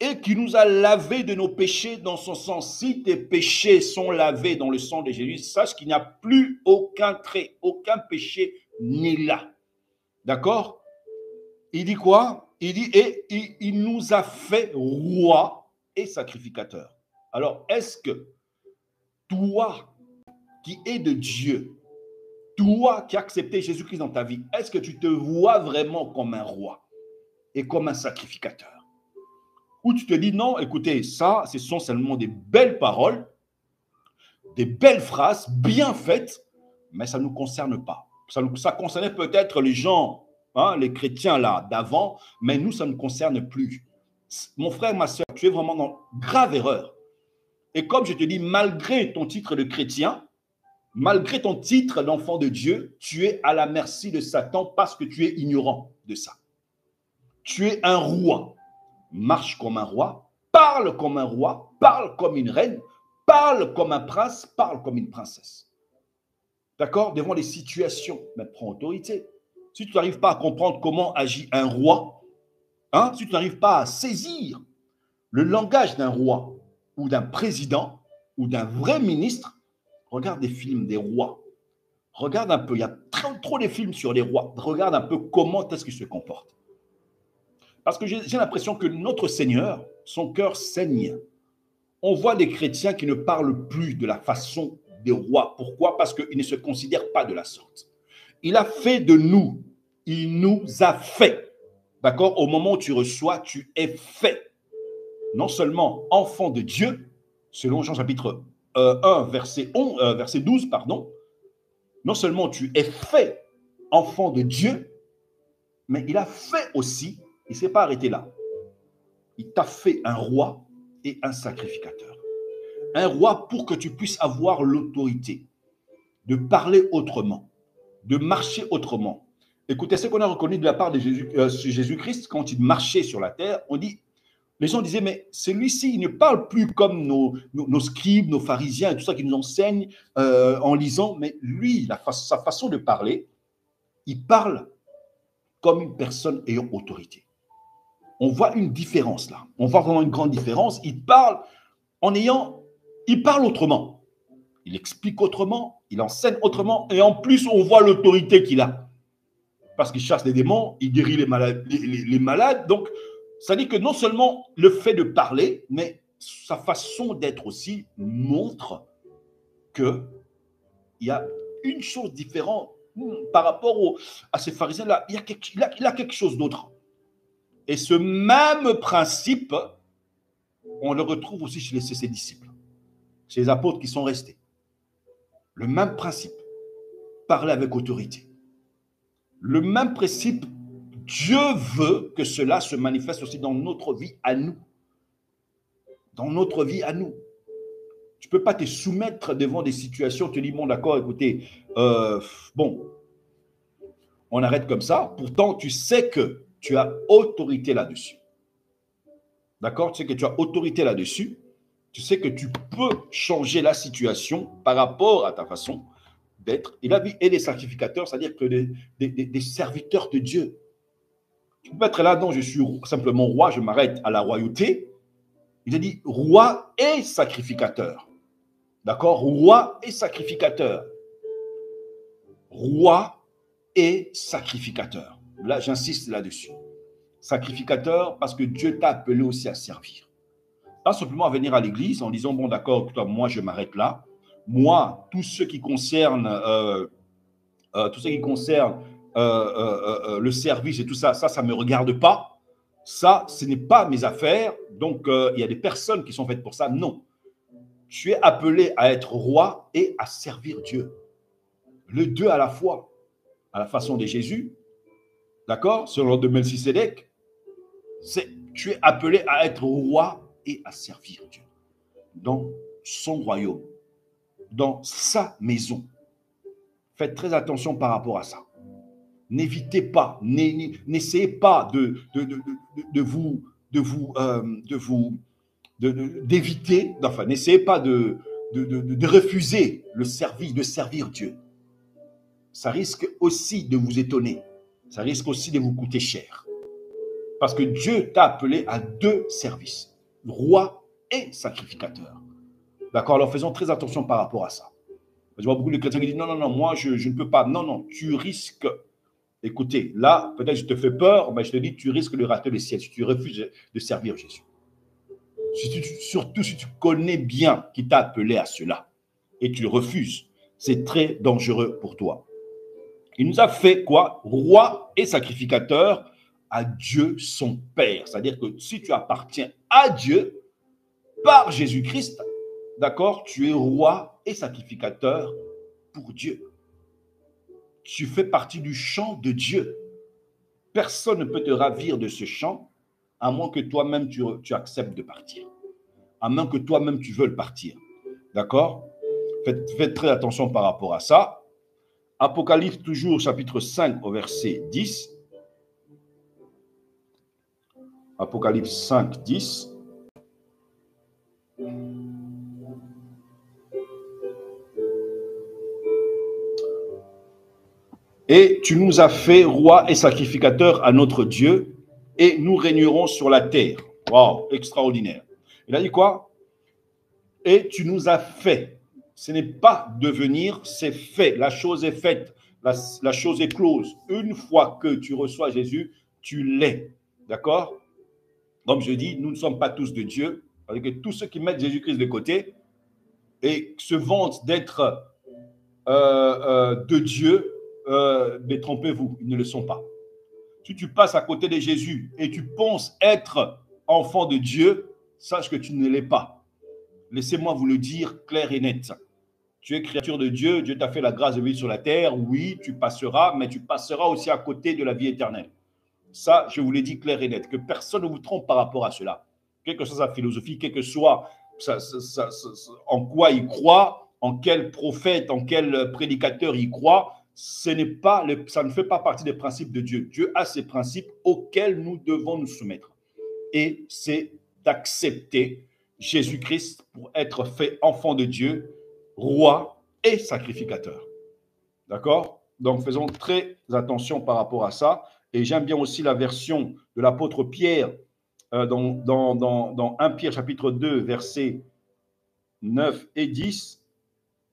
et qui nous a lavés de nos péchés dans son sang. Si tes péchés sont lavés dans le sang de Jésus, sache qu'il n'y a plus aucun trait, aucun péché n'est là. D'accord? Il dit quoi? Il dit, et il nous a fait roi et sacrificateur. Alors, est-ce que toi qui es de Dieu, toi qui as accepté Jésus-Christ dans ta vie, est-ce que tu te vois vraiment comme un roi et comme un sacrificateur? Ou tu te dis, non, écoutez, ça, ce sont seulement des belles paroles, des belles phrases bien faites, mais ça ne nous concerne pas. Ça concernait peut-être les gens, les chrétiens là d'avant, mais nous, ça ne nous concerne plus. Mon frère, ma soeur, tu es vraiment dans grave erreur. Et comme je te dis, malgré ton titre de chrétien, malgré ton titre d'enfant de Dieu, tu es à la merci de Satan parce que tu es ignorant de ça. Tu es un roi. Marche comme un roi, parle comme un roi, parle comme une reine, parle comme un prince, parle comme une princesse. D'accord? Devant les situations, mais prends autorité. Si tu n'arrives pas à comprendre comment agit un roi, si tu n'arrives pas à saisir le langage d'un roi ou d'un président ou d'un vrai ministre, regarde des films des rois. Regarde un peu, il y a trop de films sur les rois. Regarde un peu comment est-ce qu'ils se comportent. Parce que j'ai l'impression que notre Seigneur, son cœur saigne. On voit des chrétiens qui ne parlent plus de la façon des rois. Pourquoi? Parce qu'ils ne se considèrent pas de la sorte. Il a fait de nous. Il nous a fait. D'accord? Au moment où tu reçois, tu es fait. Non seulement enfant de Dieu, selon Jean chapitre 1, verset 12, pardon. Non seulement tu es fait enfant de Dieu, mais il a fait aussi, il ne s'est pas arrêté là. Il t'a fait un roi et un sacrificateur. Un roi pour que tu puisses avoir l'autorité de parler autrement, de marcher autrement. Écoutez, ce qu'on a reconnu de la part de Jésus-Christ, quand il marchait sur la terre, les gens disaient, mais celui-ci, il ne parle plus comme nos scribes, nos pharisiens, et tout ça qui nous enseignent en lisant, mais lui, sa façon de parler, il parle comme une personne ayant autorité. on voit une différence là. On voit vraiment une grande différence. Il parle il parle autrement. Il explique autrement, il enseigne autrement, et en plus, on voit l'autorité qu'il a. Parce qu'il chasse les démons, il guérit les malades. Donc, ça dit que non seulement le fait de parler, mais sa façon d'être aussi montre qu'il y a une chose différente par rapport à ces pharisiens-là. Il a quelque chose d'autre. Et ce même principe, on le retrouve aussi chez ses disciples, chez les apôtres qui sont restés. Le même principe, parler avec autorité. Le même principe, Dieu veut que cela se manifeste aussi dans notre vie à nous. Dans notre vie à nous. Tu ne peux pas te soumettre devant des situations, te dis, bon d'accord, écoutez, bon, on arrête comme ça. Pourtant, tu sais que tu as autorité là-dessus. D'accord? Tu sais que tu as autorité là-dessus. Tu sais que tu peux changer la situation par rapport à ta façon d'être. Il a dit, et des sacrificateurs, c'est-à-dire que des serviteurs de Dieu. Tu peux être là, non, je suis simplement roi, je m'arrête à la royauté. Il a dit roi et sacrificateur. D'accord? Roi et sacrificateur. Roi et sacrificateur. Là, j'insiste là-dessus. Sacrificateur parce que Dieu t'a appelé aussi à servir. Pas simplement à venir à l'église en disant, bon d'accord, moi je m'arrête là. Moi, tout ce qui concerne, le service et tout ça, ça ne me regarde pas. Ça, ce n'est pas mes affaires. Donc, il y a des personnes qui sont faites pour ça. Non. Tu es appelé à être roi et à servir Dieu. Le deux à la fois, à la façon de Jésus, d'accord, selon de Melchisédek, tu es appelé à être roi et à servir Dieu dans son royaume, dans sa maison. Faites très attention par rapport à ça. N'évitez pas, n'essayez pas d'éviter, enfin, n'essayez pas de refuser le service, de servir Dieu. Ça risque aussi de vous étonner. Ça risque aussi de vous coûter cher. Parce que Dieu t'a appelé à deux services, roi et sacrificateur. D'accord? Alors faisons très attention par rapport à ça. Je vois beaucoup de chrétiens qui disent non, moi je ne peux pas. Non, tu risques. Écoutez, là, peut-être je te fais peur, mais je te dis, tu risques de rater le ciel si tu refuses de servir Jésus. Surtout si tu connais bien qui t'a appelé à cela et tu le refuses, c'est très dangereux pour toi. Il nous a fait quoi? Roi et sacrificateur à Dieu son Père. C'est-à-dire que si tu appartiens à Dieu par Jésus-Christ, d'accord, tu es roi et sacrificateur pour Dieu. Tu fais partie du champ de Dieu. Personne ne peut te ravir de ce champ à moins que toi-même tu acceptes de partir. À moins que toi-même tu veuilles partir. D'accord? Faites très attention par rapport à ça. Apocalypse toujours, chapitre 5, au verset 10. Apocalypse 5, 10. Et tu nous as fait roi et sacrificateur à notre Dieu, et nous régnerons sur la terre. Waouh, extraordinaire. Il a dit quoi? Et tu nous as fait. Ce n'est pas devenir, c'est fait. La chose est faite. La chose est close. Une fois que tu reçois Jésus, tu l'es. D'accord? Comme je dis, nous ne sommes pas tous de Dieu. Parce que tous ceux qui mettent Jésus-Christ de côté et se vantent d'être de Dieu, détrompez-vous, ils ne le sont pas. Si tu passes à côté de Jésus et tu penses être enfant de Dieu, sache que tu ne l'es pas. Laissez-moi vous le dire clair et net. Tu es créature de Dieu, Dieu t'a fait la grâce de vivre sur la terre, oui, tu passeras, mais tu passeras aussi à côté de la vie éternelle. Ça, je vous l'ai dit clair et net, que personne ne vous trompe par rapport à cela. Quelle que soit sa philosophie, quel que soit en quoi il croit, en quel prophète, en quel prédicateur il croit, ça ne fait pas partie des principes de Dieu. Dieu a ses principes auxquels nous devons nous soumettre. Et c'est d'accepter Jésus-Christ pour être fait enfant de Dieu, roi et sacrificateur. D'accord? Donc, faisons très attention par rapport à ça. Et j'aime bien aussi la version de l'apôtre Pierre dans 1 Pierre chapitre 2, versets 9 et 10,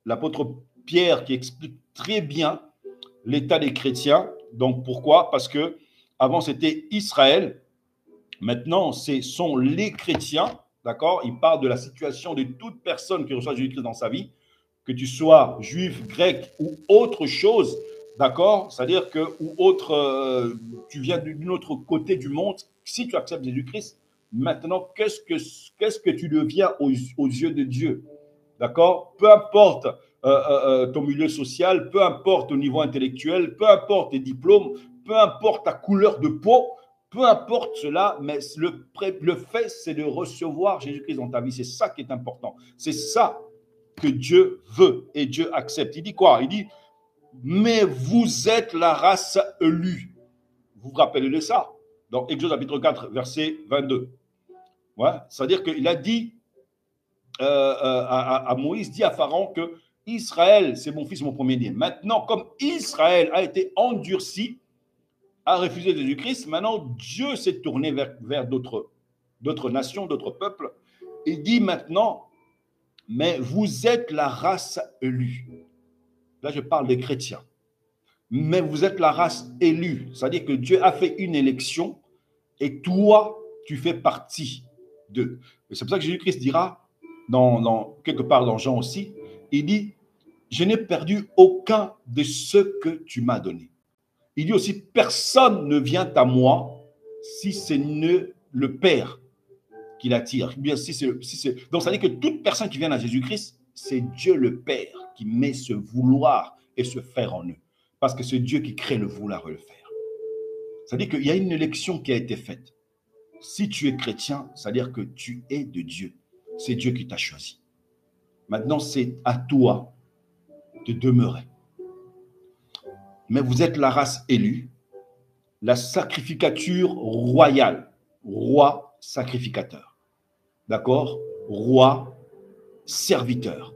l'apôtre Pierre qui explique très bien l'état des chrétiens. Donc pourquoi? Parce que avant c'était Israël, maintenant ce sont les chrétiens, d'accord? Il parle de la situation de toute personne qui reçoit Jésus-Christ dans sa vie, que tu sois juif, grec ou autre chose, d'accord? C'est-à-dire que, ou autre, tu viens d'un autre côté du monde, si tu acceptes Jésus-Christ, maintenant, qu'est-ce que tu deviens aux yeux de Dieu? D'accord? Peu importe ton milieu social, peu importe ton niveau intellectuel, peu importe tes diplômes, peu importe ta couleur de peau, peu importe cela, mais le fait, c'est de recevoir Jésus-Christ dans ta vie. C'est ça qui est important. C'est ça que Dieu veut et Dieu accepte. Il dit quoi? Il dit, mais vous êtes la race élue. Vous vous rappelez de ça? Dans Exode chapitre 4, verset 22. Ouais, c'est-à-dire qu'il a dit à Moïse, dit à Pharaon que Israël, c'est mon fils, mon premier-né. Maintenant, comme Israël a été endurci, a refusé Jésus-Christ, maintenant Dieu s'est tourné vers d'autres nations, d'autres peuples. Il dit maintenant, mais vous êtes la race élue. Là, je parle des chrétiens. Mais vous êtes la race élue. C'est-à-dire que Dieu a fait une élection et toi, tu fais partie d'eux. C'est pour ça que Jésus-Christ dira, quelque part dans Jean aussi, il dit, je n'ai perdu aucun de ceux que tu m'as donné. Il dit aussi, personne ne vient à moi si ce n'est le Père qui l'attire. Donc, ça veut dire que toute personne qui vient à Jésus-Christ, c'est Dieu le Père qui met ce vouloir et ce faire en eux. Parce que c'est Dieu qui crée le vouloir et le faire. C'est-à-dire qu'il y a une élection qui a été faite. Si tu es chrétien, c'est-à-dire que tu es de Dieu. C'est Dieu qui t'a choisi. Maintenant, c'est à toi de demeurer. Mais vous êtes la race élue, la sacrificature royale. Roi sacrificateur. D'accord? Roi serviteur.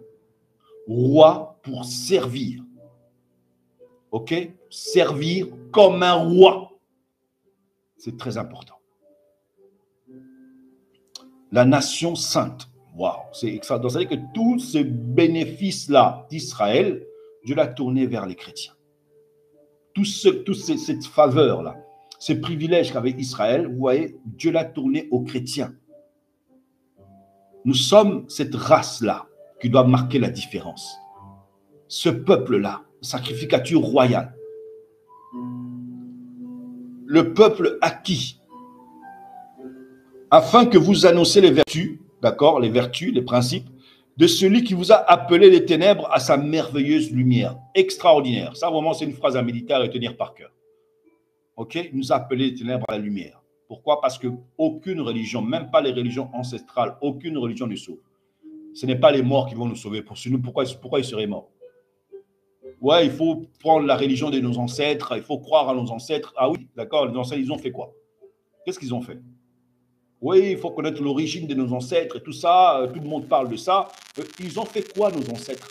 Roi pour servir. Ok? Servir comme un roi. C'est très important. La nation sainte. Waouh, c'est extraordinaire. Donc, ça veut dire que tous ces bénéfices-là d'Israël, Dieu l'a tourné vers les chrétiens. Cette faveur-là, ces privilèges qu'avait Israël, vous voyez, Dieu l'a tourné aux chrétiens. Nous sommes cette race-là qui doit marquer la différence. Ce peuple-là, sacrificature royale. Le peuple acquis, afin que vous annonciez les vertus, d'accord, les vertus, les principes, de celui qui vous a appelé des ténèbres à sa merveilleuse lumière. Extraordinaire. Ça, vraiment, c'est une phrase à méditer, à retenir par cœur. Ok? Il nous a appelé des ténèbres à la lumière. Pourquoi? Parce qu'aucune religion, même pas les religions ancestrales, aucune religion ne sauve. Ce n'est pas les morts qui vont nous sauver. Pourquoi ils seraient morts? Ouais, il faut prendre la religion de nos ancêtres, il faut croire à nos ancêtres. Ah oui, d'accord, les ancêtres, ils ont fait quoi? Qu'est-ce qu'ils ont fait? Oui, il faut connaître l'origine de nos ancêtres et tout ça, tout le monde parle de ça. Ils ont fait quoi, nos ancêtres?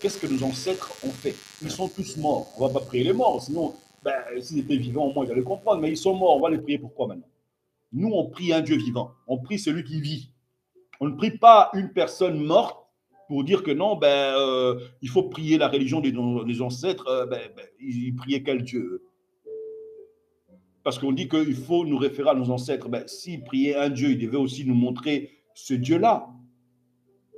Qu'est-ce que nos ancêtres ont fait? Ils sont tous morts. On ne va pas prier les morts, sinon, s'ils étaient vivants, au moins, ils allaient comprendre, mais ils sont morts, on va les prier pourquoi maintenant? Nous, on prie un Dieu vivant, on prie celui qui vit. On ne prie pas une personne morte pour dire que non, il faut prier la religion des ancêtres. Ils priaient quel Dieu? Parce qu'on dit qu'il faut nous référer à nos ancêtres. S'ils priaient un Dieu, ils devaient aussi nous montrer ce Dieu-là.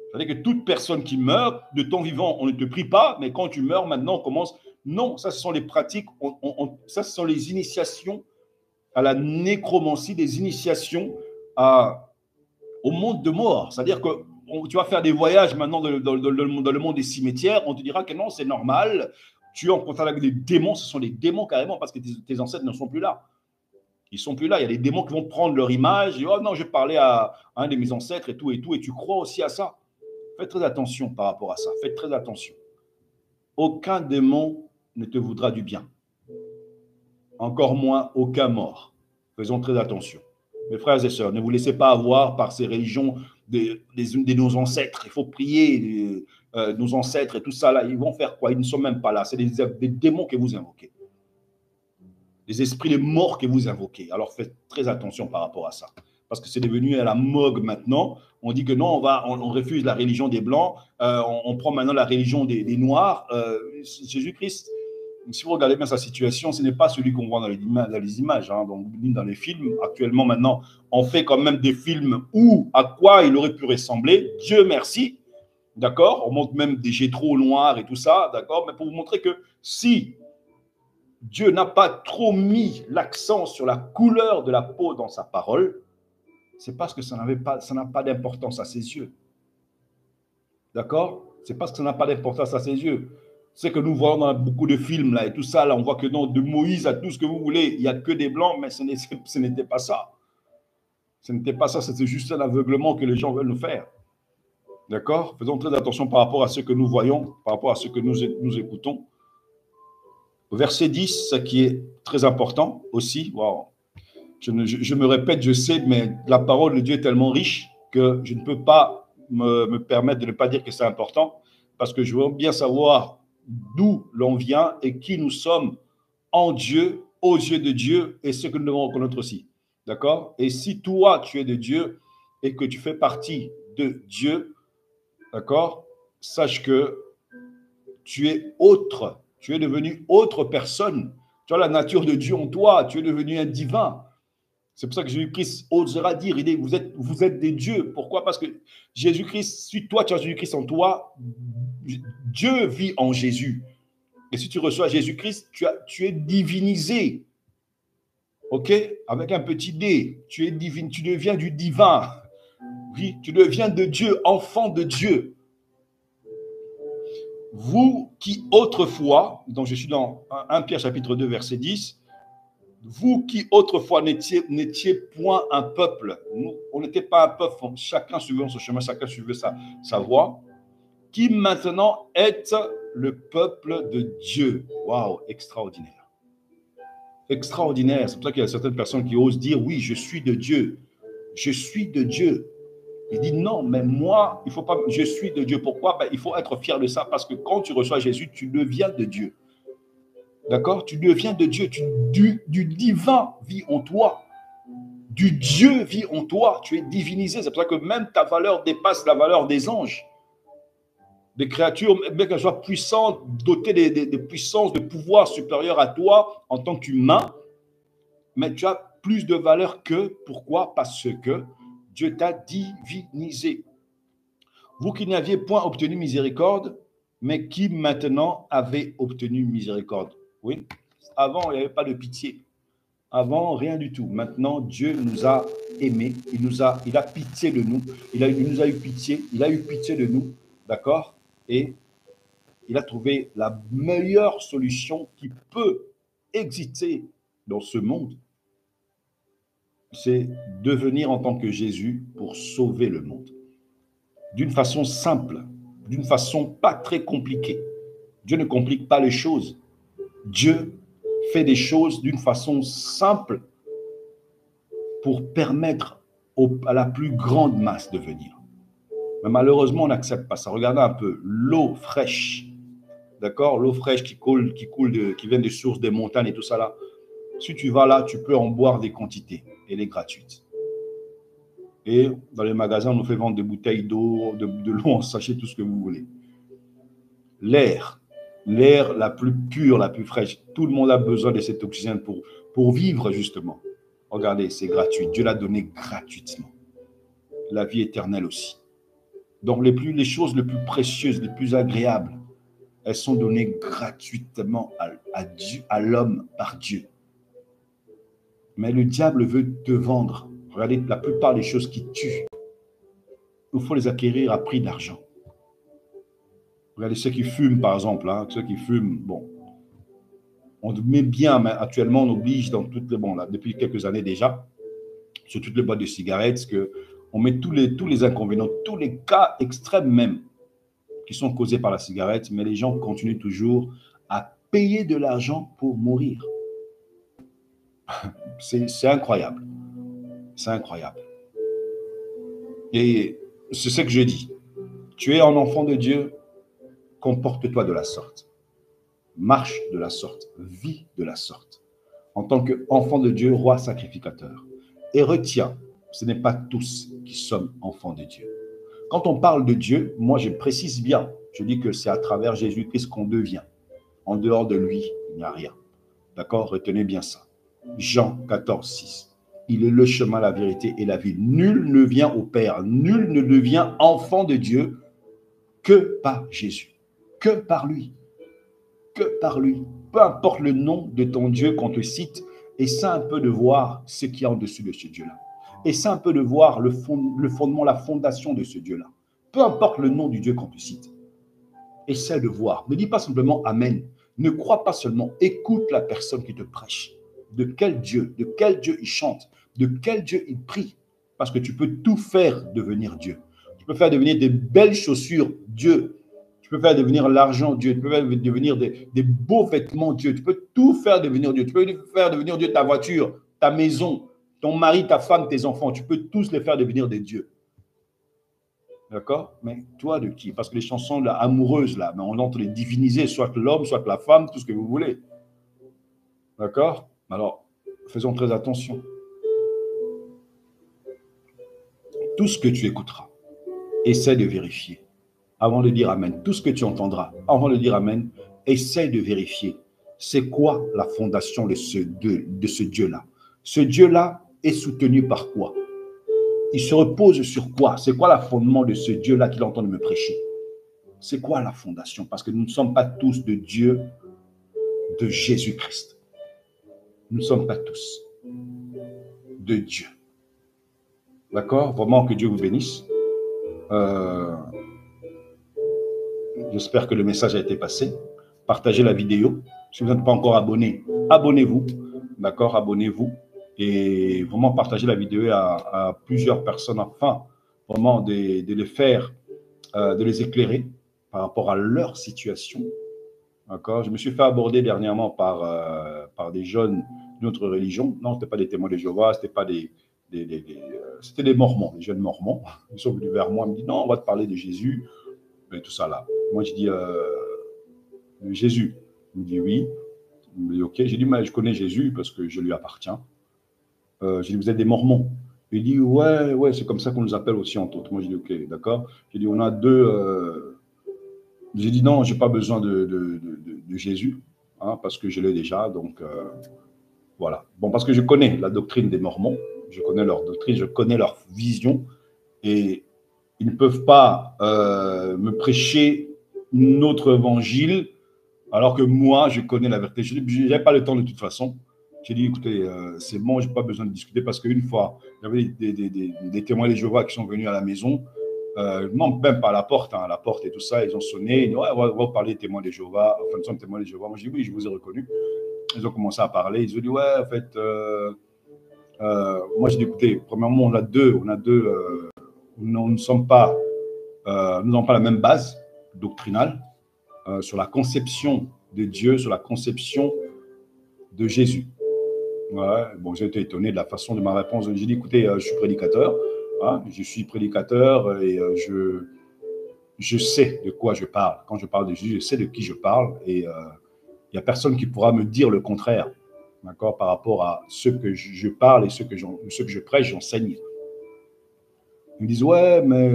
C'est-à-dire que toute personne qui meurt, de ton vivant, on ne te prie pas, mais quand tu meurs, maintenant, on commence. Non, ça, ce sont les pratiques, ça, ce sont les initiations à la nécromancie, des initiations au monde de mort. C'est-à-dire que tu vas faire des voyages maintenant dans le monde des cimetières, on te dira que non, c'est normal, tu es en contact avec des démons, ce sont des démons carrément, parce que tes ancêtres ne sont plus là. Ils ne sont plus là. Il y a des démons qui vont prendre leur image. Et, oh non, je parlais à un de mes ancêtres et tout, et tu crois aussi à ça. Faites très attention par rapport à ça. Faites très attention. Aucun démon ne te voudra du bien. Encore moins aucun mort. Faisons très attention. Mes frères et sœurs, ne vous laissez pas avoir par ces religions de nos ancêtres. Il faut prier nos ancêtres et tout ça. Là, ils vont faire quoi? Ils ne sont même pas là. C'est des démons que vous invoquez. les esprits les morts que vous invoquez. Alors faites très attention par rapport à ça. Parce que c'est devenu à la mode maintenant. On dit que non, on refuse la religion des Blancs, on prend maintenant la religion des Noirs. Jésus-Christ, si vous regardez bien sa situation, ce n'est pas celui qu'on voit dans les images, hein, dans les films. Actuellement, maintenant, on fait quand même des films où, à quoi il aurait pu ressembler. Dieu merci, d'accord. On montre même des jets trop noirs et tout ça, d'accord. Mais pour vous montrer que si Dieu n'a pas trop mis l'accent sur la couleur de la peau dans sa parole, c'est parce que ça n'a pas d'importance à ses yeux. D'accord? C'est parce que ça n'a pas d'importance à ses yeux. C'est que nous voyons dans beaucoup de films là et tout ça, là, on voit que non, de Moïse à tout ce que vous voulez, il n'y a que des blancs, mais ce n'était pas ça. Ce n'était pas ça, c'était juste un aveuglement que les gens veulent nous faire. D'accord? Faisons très attention par rapport à ce que nous voyons, par rapport à ce que nous écoutons. Verset 10, ce qui est très important aussi. Wow. Je me répète, je sais, mais la parole de Dieu est tellement riche que je ne peux pas me permettre de ne pas dire que c'est important, parce que je veux bien savoir d'où l'on vient et qui nous sommes en Dieu, aux yeux de Dieu, et ce que nous devons reconnaître aussi. D'accord? Et si toi, tu es de Dieu et que tu fais partie de Dieu, d'accord? Sache que tu es autre, tu es devenu autre personne. Tu as la nature de Dieu en toi, tu es devenu un divin. C'est pour ça que Jésus-Christ osera dire, il dit, vous êtes des dieux. Pourquoi? Parce que Jésus-Christ, si toi tu as Jésus-Christ en toi, Dieu vit en Jésus. Et si tu reçois Jésus-Christ, tu es divinisé. OK? Avec un petit D, tu es divin, tu deviens du divin. Oui, tu deviens de Dieu, enfant de Dieu. Vous qui autrefois, donc je suis dans 1 Pierre chapitre 2 verset 10, vous qui autrefois n'étiez point un peuple, on n'était pas un peuple, chacun suivant son chemin, chacun suivait sa voie, qui maintenant êtes le peuple de Dieu. Waouh, extraordinaire. Extraordinaire. C'est pour ça qu'il y a certaines personnes qui osent dire, oui, je suis de Dieu. Je suis de Dieu. Il dit non, mais moi, il faut pas, je suis de Dieu. Pourquoi? Il faut être fier de ça parce que quand tu reçois Jésus, tu deviens de Dieu. D'accord? Tu deviens de Dieu. Du divin vit en toi. Du Dieu vit en toi. Tu es divinisé. C'est pour ça que même ta valeur dépasse la valeur des anges. Des créatures, bien qu'elles soient puissantes, dotées de puissances, de pouvoirs supérieurs à toi en tant qu'humain, mais tu as plus de valeur que. Pourquoi? Parce que Dieu t'a divinisé. Vous qui n'aviez point obtenu miséricorde, mais qui maintenant avez obtenu miséricorde. Oui, avant, il n'y avait pas de pitié. Avant, rien du tout. Maintenant, Dieu nous a aimés. Il a pitié de nous. Il nous a eu pitié. Il a eu pitié de nous. D'accord? Et il a trouvé la meilleure solution qui peut exister dans ce monde. C'est de venir en tant que Jésus pour sauver le monde. D'une façon simple, d'une façon pas très compliquée. Dieu ne complique pas les choses. Dieu fait des choses d'une façon simple pour permettre à la plus grande masse de venir. Mais malheureusement, on n'accepte pas ça. Regardez un peu l'eau fraîche, d'accord? L'eau fraîche qui vient des sources, des montagnes et tout ça là. Si tu vas là, tu peux en boire des quantités. Elle est gratuite. Et dans les magasins, on nous fait vendre des bouteilles d'eau, de l'eau en sachet, tout ce que vous voulez. L'air la plus pure, la plus fraîche. Tout le monde a besoin de cet oxygène pour vivre, justement. Regardez, c'est gratuit. Dieu l'a donné gratuitement. La vie éternelle aussi. Donc, les choses les plus précieuses, les plus agréables, elles sont données gratuitement à l'homme par Dieu. Mais le diable veut te vendre. Regardez, la plupart des choses qui tuent, il faut les acquérir à prix d'argent. Regardez ceux qui fument, par exemple. Hein, ceux qui fument, bon, on met bien, mais actuellement, on oblige dans toutes les... Bon, là, depuis quelques années déjà, sur toutes les boîtes de cigarettes, on met tous les inconvénients, tous les cas extrêmes même, qui sont causés par la cigarette, mais les gens continuent toujours à payer de l'argent pour mourir. C'est incroyable. C'est incroyable. Et c'est ce que je dis. Tu es un enfant de Dieu, comporte-toi de la sorte. Marche de la sorte. Vis de la sorte. en tant qu'enfant de Dieu, roi sacrificateur. Et retiens, ce n'est pas tous qui sommes enfants de Dieu. Quand on parle de Dieu, moi je précise bien, je dis que c'est à travers Jésus-Christ qu'on devient. En dehors de lui, il n'y a rien. D'accord? Retenez bien ça. Jean 14, 6. Il est le chemin, la vérité et la vie. Nul ne vient au Père, nul ne devient enfant de Dieu que par Jésus, que par lui, que par lui. Peu importe le nom de ton Dieu qu'on te cite, essaie un peu de voir ce qu'il y a en dessus de ce Dieu-là. Essaie un peu de voir le fondement, la fondation de ce Dieu-là. Peu importe le nom du Dieu qu'on te cite. Essaie de voir. Ne dis pas simplement Amen. Ne crois pas seulement. Écoute la personne qui te prêche. De quel Dieu il chante, de quel Dieu il prie. Parce que tu peux tout faire devenir Dieu. Tu peux faire devenir des belles chaussures Dieu. Tu peux faire devenir l'argent Dieu. Tu peux faire devenir des beaux vêtements Dieu. Tu peux tout faire devenir Dieu. Tu peux faire devenir Dieu ta voiture, ta maison, ton mari, ta femme, tes enfants. Tu peux tous les faire devenir des dieux. D'accord? Mais toi de qui? Parce que les chansons là, amoureuses, là, on entend les diviniser, soit l'homme, soit la femme, tout ce que vous voulez. D'accord? Alors, faisons très attention. Tout ce que tu écouteras, essaie de vérifier avant de dire Amen. Tout ce que tu entendras, avant de dire Amen, essaie de vérifier. C'est quoi la fondation de ce Dieu-là? Ce Dieu-là est soutenu par quoi? Il se repose sur quoi? C'est quoi le fondement de ce Dieu-là qu'il entend de me prêcher? C'est quoi la fondation? Parce que nous ne sommes pas tous de Dieu, de Jésus-Christ. Nous ne sommes pas tous de Dieu. D'accord? Vraiment que Dieu vous bénisse. J'espère que le message a été passé. Partagez la vidéo. Si vous n'êtes pas encore abonné, abonnez-vous. D'accord? Abonnez-vous. Et vraiment partagez la vidéo à plusieurs personnes afin vraiment de les faire, de les éclairer par rapport à leur situation. D'accord? Je me suis fait aborder dernièrement par des jeunes d'une autre religion. Non, ce n'était pas des témoins de Jéhovah, c'était pas c'était des Mormons, des jeunes Mormons. Ils sont venus vers moi, ils me disent non, on va te parler de Jésus et tout ça là. Moi, je dis Jésus. Il me dit oui. Il me dit ok. J'ai dit mais je connais Jésus parce que je lui appartiens. J'ai dit vous êtes des Mormons. Il dit ouais, c'est comme ça qu'on nous appelle aussi entre autres. Moi, j'ai dit ok, d'accord. J'ai dit on a deux. J'ai dit non, j'ai pas besoin de Jésus, hein, parce que je l'ai déjà. Donc voilà. Bon, parce que je connais la doctrine des Mormons, je connais leur doctrine, je connais leur vision, et ils ne peuvent pas me prêcher notre évangile, alors que moi, je connais la vérité. Je n'avais pas le temps de toute façon. J'ai dit, écoutez, c'est bon, je n'ai pas besoin de discuter, parce qu'une fois, il y avait des témoins de Jéhovah qui sont venus à la maison, non, même pas à la porte, hein, à la porte et tout ça, ils ont sonné, ils dit, ouais, on va parler des témoins de Jéhovah, enfin, nous sommes témoins de Jéhovah. Moi, je dis, oui, je vous ai reconnu. Ils ont commencé à parler, ils ont dit, ouais, en fait, moi, j'ai dit, écoutez, premièrement, nous ne sommes pas, nous n'avons pas la même base doctrinale sur la conception de Dieu, sur la conception de Jésus. Ouais, bon, j'ai été étonné de la façon de ma réponse. J'ai dit, écoutez, je suis prédicateur, hein, je suis prédicateur et je sais de quoi je parle. Quand je parle de Jésus, je sais de qui je parle et il n'y a personne qui pourra me dire le contraire, d'accord, par rapport à ce que je parle et ce que je prêche, j'enseigne. Ils me disent, ouais, mais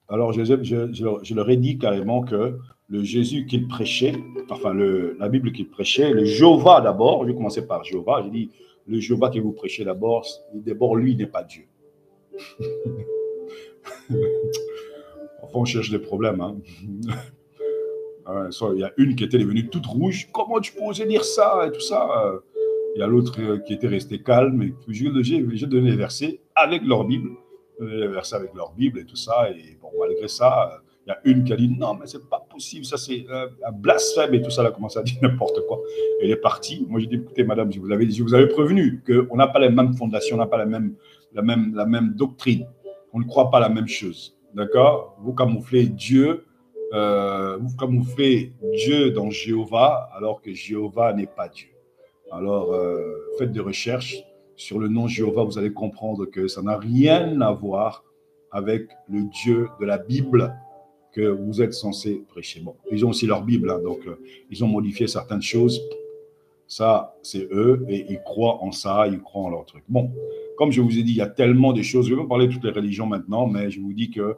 alors je leur ai dit carrément que le Jésus qu'il prêchait, enfin la Bible qu'il prêchait, le Jéhovah d'abord, je vais commencer par Jéhovah, j'ai dit, le Jéhovah que vous prêchez d'abord, lui n'est pas Dieu. Enfin, on cherche des problèmes. Hein. Il y a une qui était devenue toute rouge. Comment tu peux oser dire ça et tout ça? Il y a l'autre qui était resté calme. Et j'ai donné les versets avec leur Bible. Les versets avec leur Bible et tout ça. Et bon, malgré ça, il y a une qui a dit non, mais c'est pas possible. Ça, c'est un blasphème et tout ça. Elle a commencé à dire n'importe quoi. Elle est partie. Moi, j'ai dit écoutez, madame, je vous avais prévenu qu'on n'a pas la même fondation, on n'a pas la même doctrine. On ne croit pas la même chose. D'accord? Vous camouflez Dieu. Vous camouflez Dieu dans Jéhovah alors que Jéhovah n'est pas Dieu. Alors, faites des recherches sur le nom Jéhovah, vous allez comprendre que ça n'a rien à voir avec le Dieu de la Bible que vous êtes censé prêcher. Bon, ils ont aussi leur Bible, hein, donc ils ont modifié certaines choses. Ça, c'est eux, et ils croient en ça, ils croient en leur truc. Bon, comme je vous ai dit, il y a tellement de choses. Je ne vais pas parler de toutes les religions maintenant, mais je vous dis que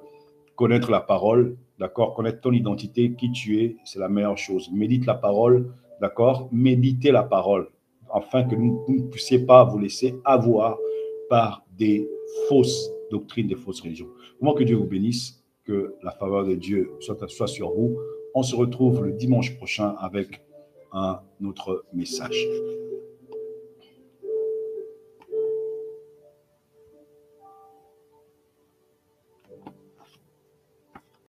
connaître la parole, d'accord, connaître ton identité, qui tu es, c'est la meilleure chose. Médite la parole, d'accord, méditez la parole, afin que vous ne puissiez pas vous laisser avoir par des fausses doctrines, des fausses religions. Moi, que Dieu vous bénisse, que la faveur de Dieu soit sur vous. On se retrouve le dimanche prochain avec un autre message.